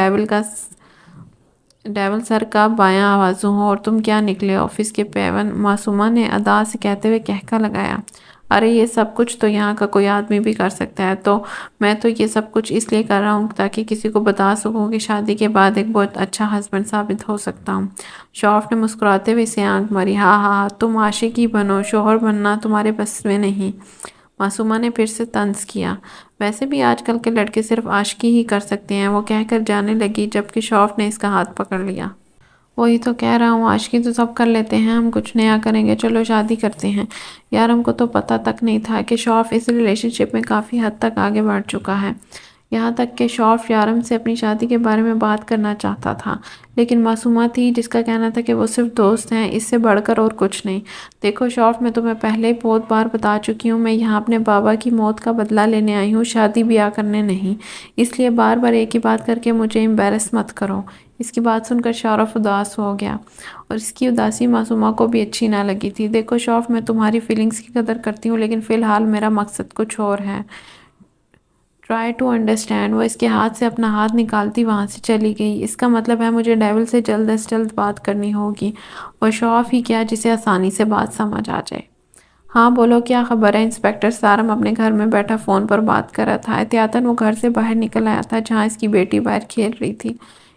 ڈیول سر کا بایاں آوازوں ہو، اور تم کیا نکلے آفس کے پیون، معصومہ نے ادا سے کہتے ہوئے کہکا لگایا۔ ارے یہ سب کچھ تو یہاں کا کوئی آدمی بھی کر سکتا ہے، تو میں تو یہ سب کچھ اس لیے کر رہا ہوں تاکہ کسی کو بتا سکوں کہ شادی کے بعد ایک بہت اچھا ہسبینڈ ثابت ہو سکتا ہوں۔ شارف نے مسکراتے ہوئے اسے آنکھ ماری۔ ہاں ہاں، تم عاشق ہی بنو، شوہر بننا تمہارے بس میں نہیں، معصومہ نے پھر سے طنز کیا۔ ویسے بھی آج کل کے لڑکے صرف عاشقی ہی کر سکتے ہیں، وہ کہہ کر جانے لگی، جبکہ شارف نے اس کا ہاتھ پکڑ لیا۔ وہی تو کہہ رہا ہوں، عاشقی تو سب کر لیتے ہیں، ہم کچھ نیا کریں گے، چلو شادی کرتے ہیں۔ یارم کو تو پتہ تک نہیں تھا کہ شارف اس ریلیشن شپ میں کافی حد تک آگے بڑھ چکا ہے، یہاں تک کہ شارف یارم سے اپنی شادی کے بارے میں بات کرنا چاہتا تھا، لیکن معصومہ تھی جس کا کہنا تھا کہ وہ صرف دوست ہیں، اس سے بڑھ کر اور کچھ نہیں۔ دیکھو شارف، میں تمہیں پہلے بہت بار بتا چکی ہوں، میں یہاں اپنے بابا کی موت کا بدلہ لینے آئی ہوں، شادی بیاہ کرنے نہیں، اس لیے بار بار ایک ہی بات کر کے مجھے امبیرس مت کرو۔ اس کی بات سن کر شارف اداس ہو گیا، اور اس کی اداسی معصومہ کو بھی اچھی نہ لگی تھی۔ دیکھو شارف، میں تمہاری فیلنگز کی قدر کرتی ہوں، لیکن فی الحال میرا مقصد کچھ اور ہے۔ Try to understand. وہ اس کے ہاتھ سے اپنا ہاتھ نکالتی وہاں سے چلی گئی۔ اس کا مطلب ہے مجھے ڈیول سے جلد از جلد بات کرنی ہوگی، اور شارف ہی کیا جسے آسانی سے بات سمجھ آ جائے۔ ہاں بولو، کیا خبر ہے؟ انسپیکٹر سارم اپنے گھر میں بیٹھا فون پر بات کر رہا تھا۔ احتیاطاً وہ گھر سے باہر نکل آیا تھا جہاں اس کی بیٹی باہر کھیل رہی تھی۔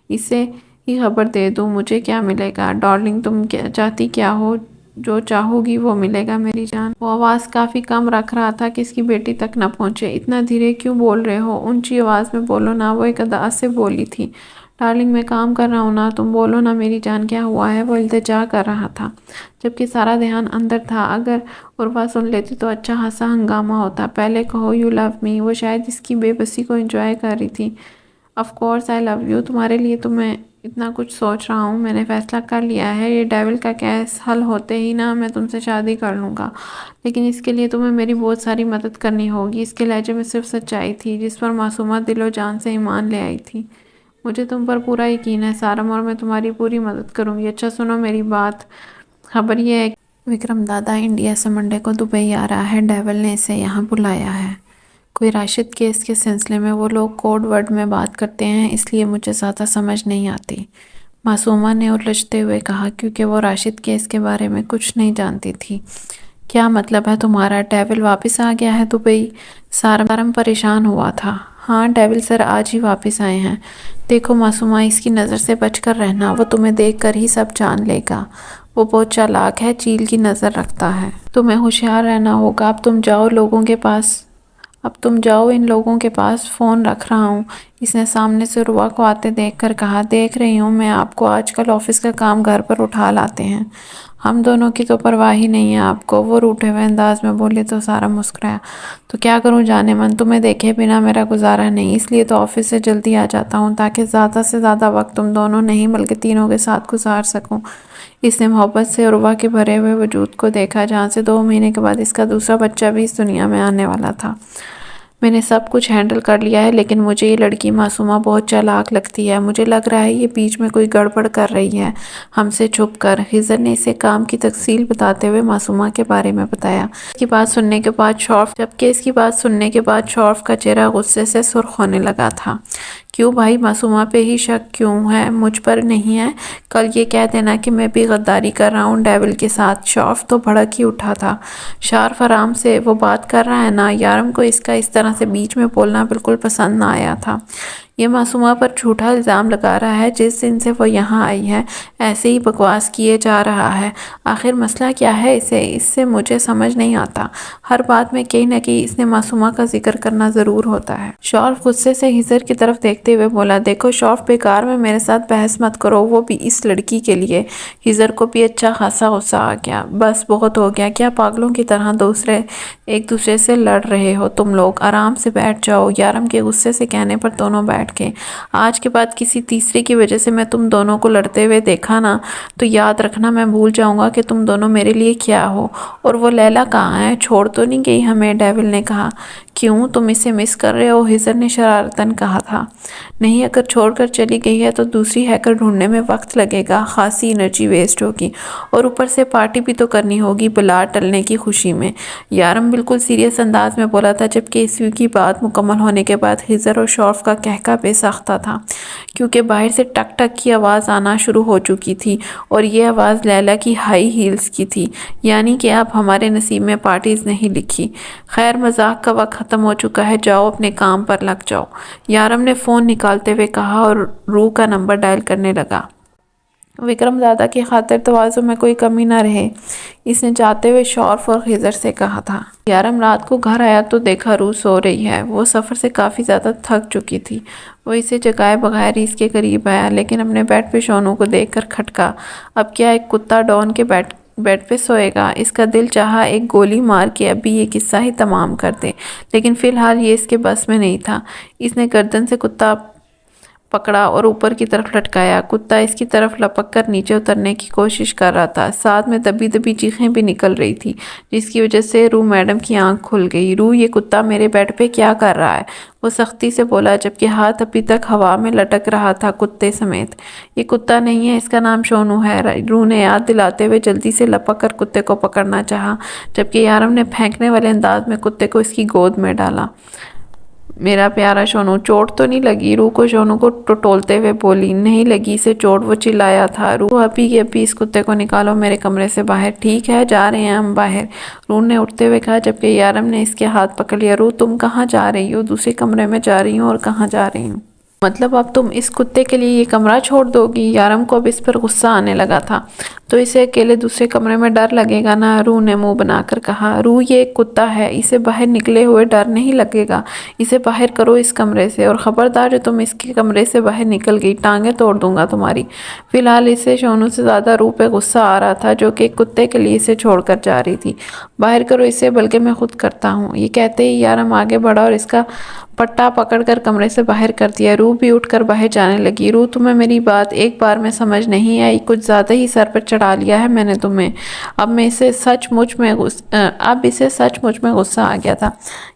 اسے ہی خبر دے دوں، مجھے کیا ملے گا؟ ڈارلنگ، تم چاہتی کیا ہو؟ جو چاہو گی وہ ملے گا میری جان۔ وہ آواز کافی کم رکھ رہا تھا کہ اس کی بیٹی تک نہ پہنچے۔ اتنا دھیرے کیوں بول رہے ہو؟ اونچی آواز میں بولو نا، وہ ایک ادا سے بولی تھی۔ ڈارلنگ، میں کام کر رہا ہوں نا، تم بولو نا میری جان، کیا ہوا ہے؟ وہ التجا کر رہا تھا، جبکہ سارا دھیان اندر تھا۔ اگر عروا سن لیتی تو اچھا خاصا ہنگامہ ہوتا۔ پہلے کہو یو لو می۔ وہ شاید اس کی بے بسی کو انجوائے کر رہی تھی۔ Of course I love you, تمہارے لیے تو میں اتنا کچھ سوچ رہا ہوں، میں نے فیصلہ کر لیا ہے، یہ ڈیول کا کیس حل ہوتے ہی نا میں تم سے شادی کر لوں گا، لیکن اس کے لیے تمہیں میری بہت ساری مدد کرنی ہوگی۔ اس کے لہجے میں صرف سچائی تھی جس پر معصومہ دل و جان سے ایمان لے آئی تھی۔ مجھے تم پر پورا یقین ہے سارم، اور میں تمہاری پوری مدد کروں گی۔ اچھا سنو میری بات، خبر یہ ہے کہ وکرم دادا انڈیا سے منڈے کو دبئی آ رہا ہے، ڈیول نے اسے یہاں بلایا ہے۔ کوئی راشد کیس کے سلسلے میں وہ لوگ کوڈ ورڈ میں بات کرتے ہیں، اس لیے مجھے زیادہ سمجھ نہیں آتی، معصومہ نے الجھتے ہوئے کہا، کیونکہ وہ راشد کیس کے بارے میں کچھ نہیں جانتی تھی۔ کیا مطلب ہے تمہارا؟ ڈیول واپس آ گیا ہے دبئی؟ سارم پریشان ہوا تھا۔ ہاں ڈیول سر آج ہی واپس آئے ہیں۔ دیکھو معصومہ، اس کی نظر سے بچ کر رہنا، وہ تمہیں دیکھ کر ہی سب جان لے گا، وہ بہت چالاک ہے، چیل کی نظر رکھتا ہے۔ تمہیں ہوشیار رہنا ہوگا۔ اب تم جاؤ ان لوگوں کے پاس، فون رکھ رہا ہوں۔ اس نے سامنے سے عروہ کو آتے دیکھ کر کہا، دیکھ رہی ہوں میں آپ کو، آج کل آفس کا کام گھر پر اٹھا لاتے ہیں، ہم دونوں کی تو پرواہ ہی نہیں ہے آپ کو۔ وہ روٹھے ہوئے انداز میں بولے تو سارم مسکرایا۔ تو کیا کروں جانے من، تمہیں دیکھے بنا میرا گزارا نہیں، اس لیے تو آفس سے جلدی آ جاتا ہوں تاکہ زیادہ سے زیادہ وقت تم دونوں نہیں بلکہ تینوں کے ساتھ گزار سکوں۔ اس نے محبت سے عروہ کے بھرے ہوئے وجود کو دیکھا، جہاں سے 2 مہینے کے بعد اس کا دوسرا بچہ بھی اس دنیا میں آنے والا تھا۔ میں نے سب کچھ ہینڈل کر لیا ہے، لیکن مجھے یہ لڑکی معصومہ بہت چالاک لگتی ہے۔ مجھے لگ رہا ہے یہ بیچ میں کوئی گڑبڑ کر رہی ہے ہم سے چھپ کر۔ خضر نے اسے کام کی تفصیل بتاتے ہوئے معصومہ کے بارے میں بتایا۔ جبکہ اس کی بات سننے کے بعد شورف کا چہرہ غصے سے سرخ ہونے لگا تھا۔ کیوں بھائی، معصومہ پہ ہی شک کیوں ہے، مجھ پر نہیں ہے؟ کل یہ کہہ دینا کہ میں بھی غداری کر رہا ہوں ڈیول کے ساتھ۔ شورف تو بھڑک ہی اٹھا تھا۔ شارف آرام سے وہ بات کر رہا ہے نا۔ یارم کو اس کا اس طرح سے بیچ میں بولنا بالکل پسند نہ آیا تھا۔ یہ معصومہ پر جھوٹا الزام لگا رہا ہے۔ جس دن سے وہ یہاں آئی ہے ایسے ہی بکواس کیے جا رہا ہے۔ آخر مسئلہ کیا ہے اس سے مجھے سمجھ نہیں آتا۔ ہر بات میں کہیں نہ کہیں اس نے معصومہ کا ذکر کرنا ضرور ہوتا ہے۔ شورف غصے سے خضر کی طرف دیکھتے ہوئے بولا، دیکھو شورف، بیکار میں میرے ساتھ بحث مت کرو، وہ بھی اس لڑکی کے لیے۔ خضر کو بھی اچھا خاصا غصہ آ گیا۔ بس بہت ہو گیا، کیا پاگلوں کی طرح ایک دوسرے سے لڑ رہے ہو تم لوگ؟ آرام سے بیٹھ جاؤ۔ یارم کے غصے سے کہنے پر دونوں بیٹھ گئے۔ آج کے بعد کسی تیسرے کی وجہ سے میں تم دونوں کو لڑتے ہوئے دیکھا نا تو یاد رکھنا میں بھول جاؤں گا کہ تم دونوں میرے لیے کیا ہو۔ اور وہ لیلا کہاں ہے؟ چھوڑ تو نہیں گئی ہمیں؟ ڈیول نے کہا۔ کیوں، تم اسے مس کر رہے ہو؟ خضر نے شرارتاً کہا تھا۔ نہیں، اگر چھوڑ کر چلی گئی ہے تو دوسری ہیکر ڈھونڈنے میں وقت لگے گا، خاصی انرجی ویسٹ ہوگی، اور اوپر سے پارٹی بھی تو کرنی ہوگی بلا ٹلنے کی خوشی میں۔ یارم بالکل سیریس انداز میں بولا تھا، جبکہ اس کی بات مکمل ہونے کے بعد خضر اور شورف کا قہقہ بے ساختہ تھا، کیونکہ باہر سے ٹک ٹک کی آواز آنا شروع ہو چکی تھی، اور یہ آواز لیلا کی ہائی ہیلز کی تھی، یعنی کہ اب ہمارے نصیب میں پارٹیز نہیں لکھی۔ خیر، مذاق کا وقت ختم ہو چکا ہے، جاؤ اپنے کام پر لگ جاؤ، یارم نے فون نکالتے ہوئے کہا اور روح کا نمبر ڈائل کرنے لگا۔ وکرم دادا کی خاطر تواضع میں کوئی کمی نہ رہے، اس نے جاتے ہوئے شورف اور خضر سے کہا تھا۔ یارم رات کو گھر آیا تو دیکھا روح سو رہی ہے۔ وہ سفر سے کافی زیادہ تھک چکی تھی۔ وہ اسے جگائے بغیر ہی اس کے قریب آیا، لیکن اپنے بیڈ پہ شونو کو دیکھ کر کھٹکا۔ اب کیا ایک کتا ڈان کے بیڈ پہ سوئے گا؟ اس کا دل چاہا ایک گولی مار کے ابھی یہ قصہ ہی تمام کر دے، لیکن فی الحال یہ اس کے بس میں نہیں تھا۔ اس نے گردن سے کتا پکڑا اور اوپر کی طرف لٹکایا۔ کتا اس کی طرف لپک کر نیچے اترنے کی کوشش کر رہا تھا، ساتھ میں دبی دبی چیخیں بھی نکل رہی تھی، جس کی وجہ سے روح میڈم کی آنکھ کھل گئی۔ روح، یہ کتا میرے بیڈ پہ کیا کر رہا ہے؟ وہ سختی سے بولا، جبکہ ہاتھ ابھی تک ہوا میں لٹک رہا تھا کتے سمیت۔ یہ کتا نہیں ہے، اس کا نام شونو ہے، روح نے یاد دلاتے ہوئے جلدی سے لپک کر کتے کو پکڑنا چاہا، جبکہ یارم نے پھینکنے والے انداز میں کتے کو اس کی گود میں ڈالا۔ میرا پیارا شونو، چوٹ تو نہیں لگی؟ روح کو شونو کو ٹٹولتے ہوئے بولی۔ نہیں لگی اسے چوٹ، وہ چلایا تھا۔ روح، ابھی کے ابھی اس کتے کو نکالو میرے کمرے سے باہر۔ ٹھیک ہے، جا رہے ہیں ہم باہر، روح نے اٹھتے ہوئے کہا، جبکہ یارم نے اس کے ہاتھ پکڑ لیا۔ روح، تم کہاں جا رہی ہو؟ دوسرے کمرے میں جا رہی ہوں۔ اور کہاں جا رہی ہوں؟ مطلب اب تم اس کتے کے لیے یہ کمرہ چھوڑ دو گی؟ یارم کو اب اس پر غصہ آنے لگا تھا۔ تو اسے اکیلے دوسرے کمرے میں ڈر لگے گا نا، روح نے منہ بنا کر کہا۔ روح، یہ ایک کتا ہے، اسے باہر نکلے ہوئے ڈر نہیں لگے گا، اسے باہر کرو اس کمرے سے، اور خبردار جو تم اس کے کمرے سے باہر نکل گئی ٹانگیں توڑ دوں گا تمہاری۔ فی الحال اسے شونو سے زیادہ روح پہ غصہ آ رہا تھا، جو کہ ایک کتے کے لیے اسے چھوڑ کر جا رہی تھی۔ باہر کرو اسے، بلکہ میں خود کرتا ہوں۔ یہ کہتے ہی یارم آگے بڑھا اور اس کا پٹا پکڑ کر کمرے سے باہر کر دیا۔ روح بھی اٹھ کر باہر جانے لگی۔ روح، تمہیں میری بات ایک بار میں سمجھ نہیں آئی؟ کچھ زیادہ ہی سر پر چڑھا لیا ہے میں نے تمہیں۔ اب اسے سچ مچ میں غصہ آ گیا تھا۔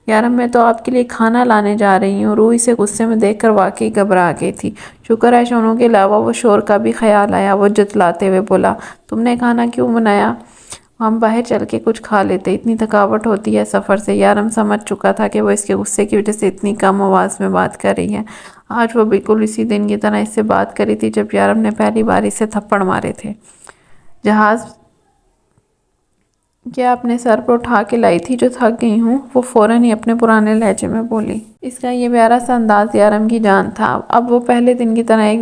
یارم، میں تو آپ کے لیے کھانا لانے جا رہی ہوں۔ روح اسے غصے میں دیکھ کر واقعی گھبرا گئی تھی۔ شکر ہے شونو کے علاوہ وہ شور کا بھی خیال آیا۔ وہ جتلاتے ہوئے بولا، تم نے کھانا کیوں بنایا؟ ہم باہر چل کے کچھ کھا لیتے، اتنی تھکاوٹ ہوتی ہے سفر سے۔ یارم سمجھ چکا تھا کہ وہ اس کے غصے کی وجہ سے اتنی کم آواز میں بات کر رہی ہے۔ آج وہ بالکل اسی دن کی طرح اس سے بات کری تھی جب یارم نے پہلی بار اسے تھپڑ مارے تھے۔ جہاز کیا اپنے سر پر اٹھا کے لائی تھی جو تھک گئی ہوں؟ وہ فوراً ہی اپنے پرانے لہجے میں بولی۔ اس کا یہ پیارا سا انداز یارم کی جان تھا۔ اب وہ پہلے دن کی طرح ایک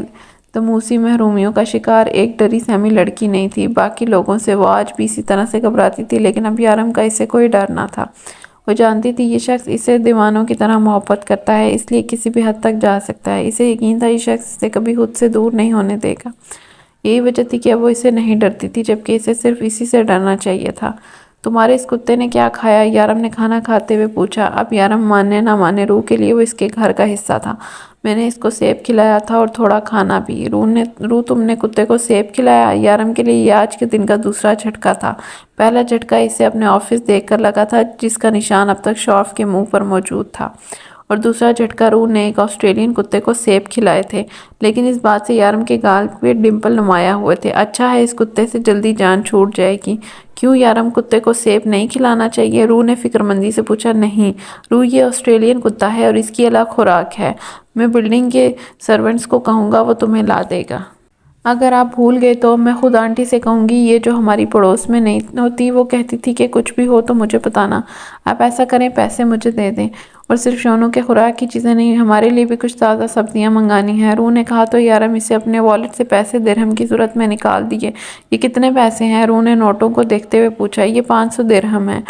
تموسی محرومیوں کا شکار ایک ڈری سہمی لڑکی نہیں تھی۔ باقی لوگوں سے وہ آج بھی اسی طرح سے گھبراتی تھی، لیکن اب یارم کا اس سے کوئی ڈر نہ تھا۔ وہ جانتی تھی یہ شخص اسے دیوانوں کی طرح محبت کرتا ہے، اس لیے کسی بھی حد تک جا سکتا ہے۔ اسے یقین تھا یہ شخص اسے کبھی خود سے دور نہیں ہونے دے گا۔ یہی وجہ تھی کہ اب وہ اسے نہیں ڈرتی تھی، جبکہ اسے صرف اسی سے ڈرنا چاہیے تھا۔ تمہارے اس کتے نے کیا کھایا؟ یارم نے کھانا کھاتے ہوئے پوچھا۔ اب یارم ماننے نہ مانے، روح کے لیے وہ اس کے گھر کا حصہ تھا۔ میں نے اس کو سیب کھلایا تھا اور تھوڑا کھانا بھی۔ روح تم نے کتے کو سیب کھلایا؟ یارم کے لیے یہ آج کے دن کا دوسرا جھٹکا تھا۔ پہلا جھٹکا اسے اپنے آفس دیکھ کر لگا تھا، جس کا نشان اب تک شارف کے منہ پر موجود تھا، اور دوسرا جھٹکا روح نے ایک آسٹریلین کتے کو سیب کھلائے تھے۔ لیکن اس بات سے یارم کے گال پہ ڈمپل نمایاں ہوئے تھے۔ اچھا ہے، اس کتے سے جلدی جان چھوٹ جائے گی۔ کیوں یارم، کتے کو سیب نہیں کھلانا چاہیے؟ روح نے فکرمندی سے پوچھا۔ نہیں روح، یہ آسٹریلین کتا ہے اور اس کی الگ خوراک ہے۔ میں بلڈنگ کے سرونٹس کو کہوں گا، وہ تمہیں لا دے گا۔ اگر آپ بھول گئے تو میں خود آنٹی سے کہوں گی، یہ جو ہماری پڑوس میں نہیں ہوتی، وہ کہتی تھی کہ کچھ بھی ہو تو مجھے بتانا۔ آپ ایسا کریں، پیسے مجھے دے دیں، اور صرف شونوں کے خوراک کی چیزیں نہیں، ہمارے لیے بھی کچھ تازہ سبزیاں منگانی ہیں۔ روح نے کہا تو یارم اسے اپنے والیٹ سے پیسے درہم کی صورت میں نکال دیے۔ یہ کتنے پیسے ہیں؟ روح نے نوٹوں کو دیکھتے ہوئے پوچھا۔ یہ 500 درہم ہیں،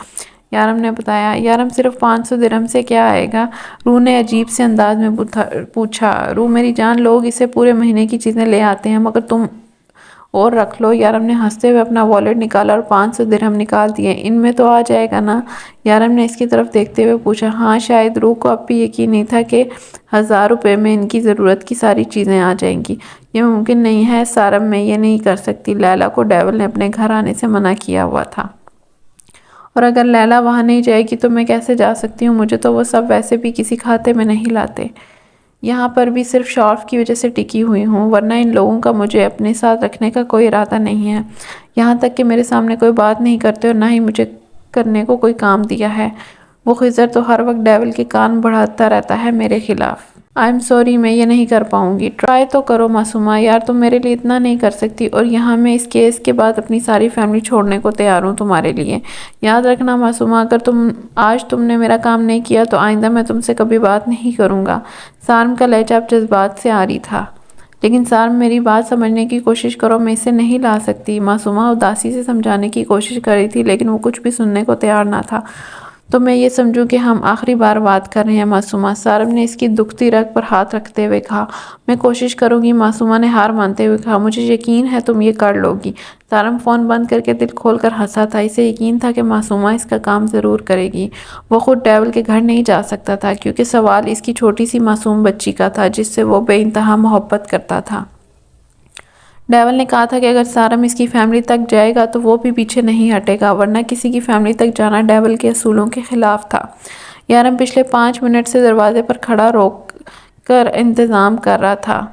یارم نے بتایا۔ یارم، صرف 500 درہم سے کیا آئے گا؟ روح نے عجیب سے انداز میں پوچھا۔ روح میری جان، لوگ اسے پورے مہینے کی چیزیں لے آتے ہیں، مگر تم اور رکھ لو۔ یارم نے ہنستے ہوئے اپنا والیٹ نکالا اور 500 درہم نکال دیے۔ ان میں تو آ جائے گا نا؟ یارم نے اس کی طرف دیکھتے ہوئے پوچھا۔ ہاں شاید۔ روح کو اب بھی یقین نہیں تھا کہ 1000 روپے میں ان کی ضرورت کی ساری چیزیں آ جائیں گی۔ یہ ممکن نہیں ہے سارم، میں یہ نہیں کر سکتی۔ لیلا کو ڈیول نے اپنے گھر آنے سے منع کیا ہوا تھا، اور اگر لیلا وہاں نہیں جائے گی تو میں کیسے جا سکتی ہوں؟ مجھے تو وہ سب ویسے بھی کسی کھاتے میں نہیں لاتے۔ یہاں پر بھی صرف شارف کی وجہ سے ٹکی ہوئی ہوں، ورنہ ان لوگوں کا مجھے اپنے ساتھ رکھنے کا کوئی ارادہ نہیں ہے۔ یہاں تک کہ میرے سامنے کوئی بات نہیں کرتے اور نہ ہی مجھے کرنے کو کوئی کام دیا ہے۔ وہ خضر تو ہر وقت ڈیول کے کان بڑھاتا رہتا ہے میرے خلاف۔ آئی ایم سوری، میں یہ نہیں کر پاؤں گی۔ ٹرائی تو کرو معصومہ، یار تم میرے لیے اتنا نہیں کر سکتی، اور یہاں میں اس کیس کے بعد اپنی ساری فیملی چھوڑنے کو تیار ہوں تمہارے لیے۔ یاد رکھنا معصومہ، اگر آج تم نے میرا کام نہیں کیا تو آئندہ میں تم سے کبھی بات نہیں کروں گا۔ سارم کا لہجہ اب جذبات سے عاری تھا۔ لیکن سارم، میری بات سمجھنے کی کوشش کرو، میں اسے نہیں لا سکتی۔ معصومہ اداسی سے سمجھانے کی کوشش کر رہی تھی، لیکن وہ کچھ بھی سننے کو تیار نہ تھا۔ تو میں یہ سمجھوں کہ ہم آخری بار بات کر رہے ہیں معصومہ، سارم نے اس کی دکھتی رگ پر ہاتھ رکھتے ہوئے کہا۔ میں کوشش کروں گی، معصومہ نے ہار مانتے ہوئے کہا۔ مجھے یقین ہے تم یہ کر لو گی۔ سارم فون بند کر کے دل کھول کر ہنسا تھا۔ اسے یقین تھا کہ معصومہ اس کا کام ضرور کرے گی۔ وہ خود ڈیول کے گھر نہیں جا سکتا تھا، کیونکہ سوال اس کی چھوٹی سی معصوم بچی کا تھا، جس سے وہ بے انتہا محبت کرتا تھا۔ ڈیول نے کہا تھا کہ اگر سارم اس کی فیملی تک جائے گا تو وہ بھی پیچھے نہیں ہٹے گا، ورنہ کسی کی فیملی تک جانا ڈیول کے اصولوں کے خلاف تھا۔ یارم پچھلے 5 منٹ سے دروازے پر کھڑا روک کر انتظام کر رہا تھا،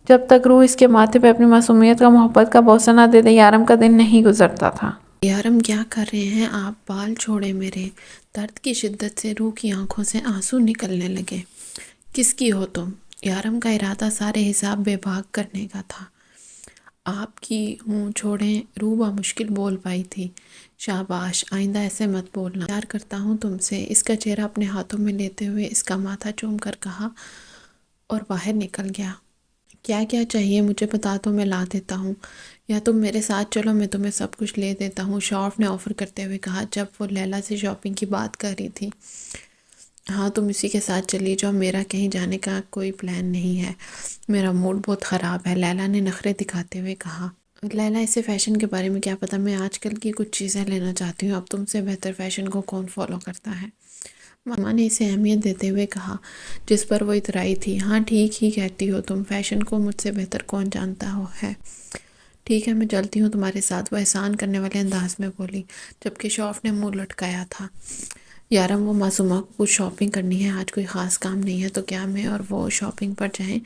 جب تک روح اس کے ماتھے پہ اپنی معصومیت کا محبت کا بوسہ نہ دے دے۔ یارم کا دن نہیں گزرتا تھا۔ یارم کیا کر رہے ہیں آپ؟ بال چھوڑے میرے۔ درد کی شدت سے روح کی آنکھوں سے آنسو نکلنے لگے۔ کس کی ہو تم؟ یارم کا ارادہ سارے حساب بے بھاگ کرنے کا تھا۔ آپ کی ہوں، چھوڑیں۔ روح بامشکل بول پائی تھی۔ شاباش، آئندہ ایسے مت بولنا۔ پیار کرتا ہوں تم سے، اس کا چہرہ اپنے ہاتھوں میں لیتے ہوئے اس کا ماتھا چوم کر کہا، اور باہر نکل گیا۔ کیا کیا چاہیے مجھے بتا دو، میں لا دیتا ہوں، یا تم میرے ساتھ چلو، میں تمہیں سب کچھ لے دیتا ہوں، شارف نے آفر کرتے ہوئے کہا، جب وہ لیلا سے شاپنگ کی بات کر رہی تھی۔ ہاں تم اسی کے ساتھ چلی جاؤ، میرا کہیں جانے کا کوئی پلان نہیں ہے، میرا موڈ بہت خراب ہے، لیلا نے نخرے دکھاتے ہوئے کہا۔ لیلا، اسے فیشن کے بارے میں کیا پتا، میں آج کل کی کچھ چیزیں لینا چاہتی ہوں، اب تم سے بہتر فیشن کو کون فالو کرتا ہے؟ ماما نے اسے اہمیت دیتے ہوئے کہا، جس پر وہ اترائی تھی۔ ہاں ٹھیک ہی کہتی ہو تم، فیشن کو مجھ سے بہتر کون جانتا ہے۔ ٹھیک ہے، میں چلتی ہوں تمہارے ساتھ، وہ احسان کرنے والے انداز میں بولی، جبکہ شوف نے منہ لٹکایا تھا۔ یارم، وہ معصومہ کو کچھ شاپنگ کرنی ہے، آج کوئی خاص کام نہیں ہے، تو کیا میں اور وہ شاپنگ پر جائیں؟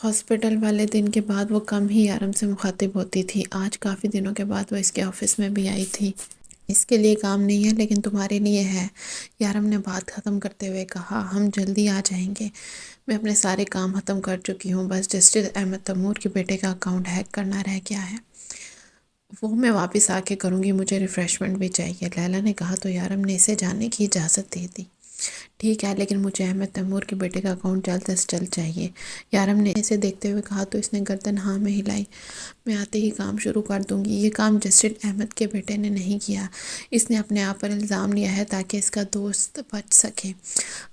ہاسپٹل والے دن کے بعد وہ کم ہی یارم سے مخاطب ہوتی تھی۔ آج کافی دنوں کے بعد وہ اس کے آفس میں بھی آئی تھی۔ اس کے لیے کام نہیں ہے، لیکن تمہارے لیے ہے، یارم نے بات ختم کرتے ہوئے کہا۔ ہم جلدی آ جائیں گے، میں اپنے سارے کام ختم کر چکی ہوں، بس جسٹس احمد تیمور کے بیٹے کا اکاؤنٹ ہیک کرنا رہ گیا ہے، وہ میں واپس آ کے کروں گی، مجھے ریفریشمنٹ بھی چاہیے، لیلا نے کہا۔ تو یارم نے اسے جانے کی اجازت دے دی۔ ٹھیک ہے، لیکن مجھے احمد تیمور کے بیٹے کا اکاؤنٹ جلد از جلد چاہیے۔ یارم نے اسے دیکھتے ہوئے کہا تو اس نے گردن ہاں میں ہلائی۔ میں آتے ہی کام شروع کر دوں گی۔ یہ کام جسٹن احمد کے بیٹے نے نہیں کیا، اس نے اپنے آپ پر الزام لیا ہے تاکہ اس کا دوست بچ سکے۔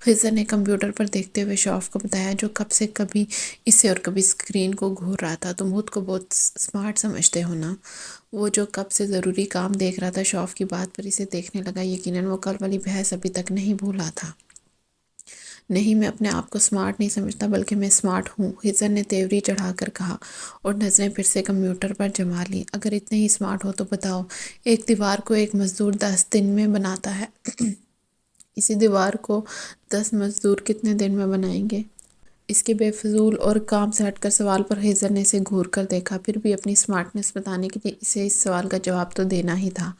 خضر نے کمپیوٹر پر دیکھتے ہوئے شوف کو بتایا، جو کب سے کبھی اسے اور کبھی اسکرین کو گھور رہا تھا۔ تم خود کو بہت سمارٹ سمجھتے ہو نا؟ وہ جو کب سے ضروری کام دیکھ رہا تھا شوف کی بات پر اسے دیکھنے لگا۔ یقیناً وہ کل والی بحث ابھی تک نہیں بھولا تھا۔ نہیں، میں اپنے آپ کو سمارٹ نہیں سمجھتا، بلکہ میں سمارٹ ہوں، خضر نے تیوری چڑھا کر کہا اور نظریں پھر سے کمپیوٹر پر جما لیں۔ اگر اتنے ہی سمارٹ ہو تو بتاؤ، ایک دیوار کو ایک مزدور 10 دن میں بناتا ہے، اسی دیوار کو 10 مزدور کتنے دن میں بنائیں گے؟ اس کے بے فضول اور کام سے ہٹ کر سوال پر خضر نے اسے گھور کر دیکھا، پھر بھی اپنی سمارٹنس بتانے کے لیے اسے اس سوال کا جواب تو دینا ہی تھا۔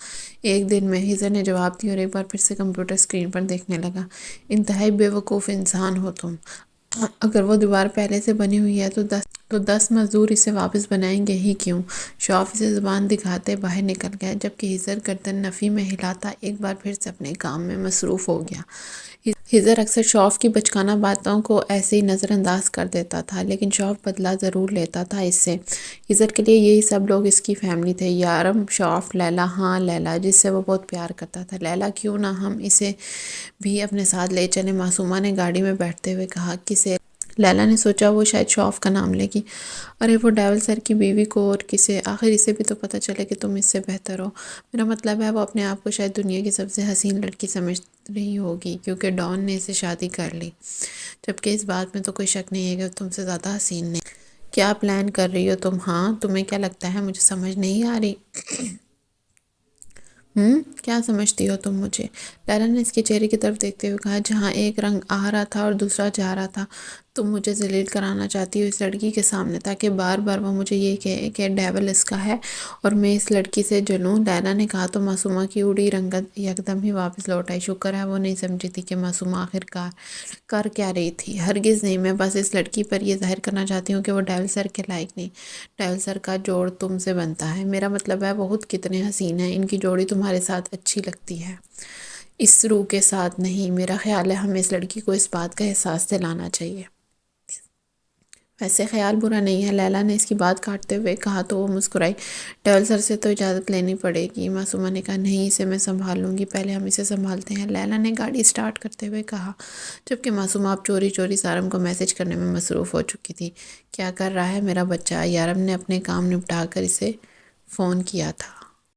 ایک دن میں، خضر نے جواب دیا اور ایک بار پھر سے کمپیوٹر اسکرین پر دیکھنے لگا۔ انتہائی بے وقوف انسان ہو تم۔ اگر وہ دیوار پہلے سے بنی ہوئی ہے تو 10 مزدور اسے واپس بنائیں گے ہی کیوں؟ شوف اسے زبان دکھاتے باہر نکل گیا، جبکہ خضر گردن نفی میں ہلاتا ایک بار پھر سے اپنے کام میں مصروف ہو گیا۔ خضر اکثر شوف کی بچکانہ باتوں کو ایسے ہی نظر انداز کر دیتا تھا، لیکن شوف بدلہ ضرور لیتا تھا اس سے۔ خضر کے لیے یہی سب لوگ اس کی فیملی تھے، یارم، شوف، لیلا، ہاں لیلا جس سے وہ بہت پیار کرتا تھا۔ لیلا، کیوں نہ ہم اسے بھی اپنے ساتھ لے چلیں؟ معصومہ نے گاڑی میں بیٹھتے ہوئے کہا۔ کسے؟ لیلا نے سوچا وہ شاید شوف کا نام لے گی۔ ارے وہ ڈیول سر کی بیوی کو، اور کسے؟ آخر اسے بھی تو پتہ چلے کہ تم اس سے بہتر ہو۔ میرا مطلب ہے وہ اپنے آپ کو شاید دنیا کی سب سے حسین لڑکی سمجھ رہی ہوگی کیونکہ ڈان نے اسے شادی کر لی، جبکہ اس بات میں تو کوئی شک نہیں ہے کہ وہ تم سے زیادہ حسین نہیں۔ کیا پلان کر رہی ہو تم؟ ہاں، تمہیں کیا لگتا ہے مجھے سمجھ نہیں آ رہی؟ کیا سمجھتی ہو تم مجھے؟ لیلا نے اس کے چہرے کی طرف دیکھتے ہوئے کہا، جہاں ایک رنگ آ رہا تھا اور دوسرا جا رہا تھا۔ تم مجھے ذلیل کرانا چاہتی ہو اس لڑکی کے سامنے تاکہ بار بار وہ مجھے یہ کہے کہ ڈیول اس کا ہے اور میں اس لڑکی سے جلوں؟ لیلا نے کہا تو معصومہ کی اڑی رنگت یکدم ہی واپس لوٹ آئی۔ شکر ہے وہ نہیں سمجھی تھی کہ معصومہ آخر کر کیا رہی تھی۔ ہرگز نہیں، میں بس اس لڑکی پر یہ ظاہر کرنا چاہتی ہوں کہ وہ ڈیول سر کے لائق نہیں۔ ڈیول سر کا جوڑ تم سے بنتا ہے، میرا مطلب ہے وہ خود کتنے حسین ہیں، ان کی جوڑی تمہارے ساتھ اچھی لگتی ہے، اس روح کے ساتھ نہیں۔ میرا خیال ہے ہمیں اس لڑکی کو اس بات کا احساس دلانا چاہیے۔ ویسے خیال برا نہیں ہے، لیلا نے اس کی بات کاٹتے ہوئے کہا تو وہ مسکرائی۔ ڈیول سر سے تو اجازت لینی پڑے گی۔ معصومہ نے کہا، نہیں، اسے میں سنبھال لوں گی، پہلے ہم اسے سنبھالتے ہیں، لیلا نے گاڑی سٹارٹ کرتے ہوئے کہا، جبکہ معصومہ اب چوری چوری سارم کو میسج کرنے میں مصروف ہو چکی تھی۔ کیا کر رہا ہے میرا بچہ؟ یارم نے اپنے کام نپٹا کر اسے فون کیا تھا۔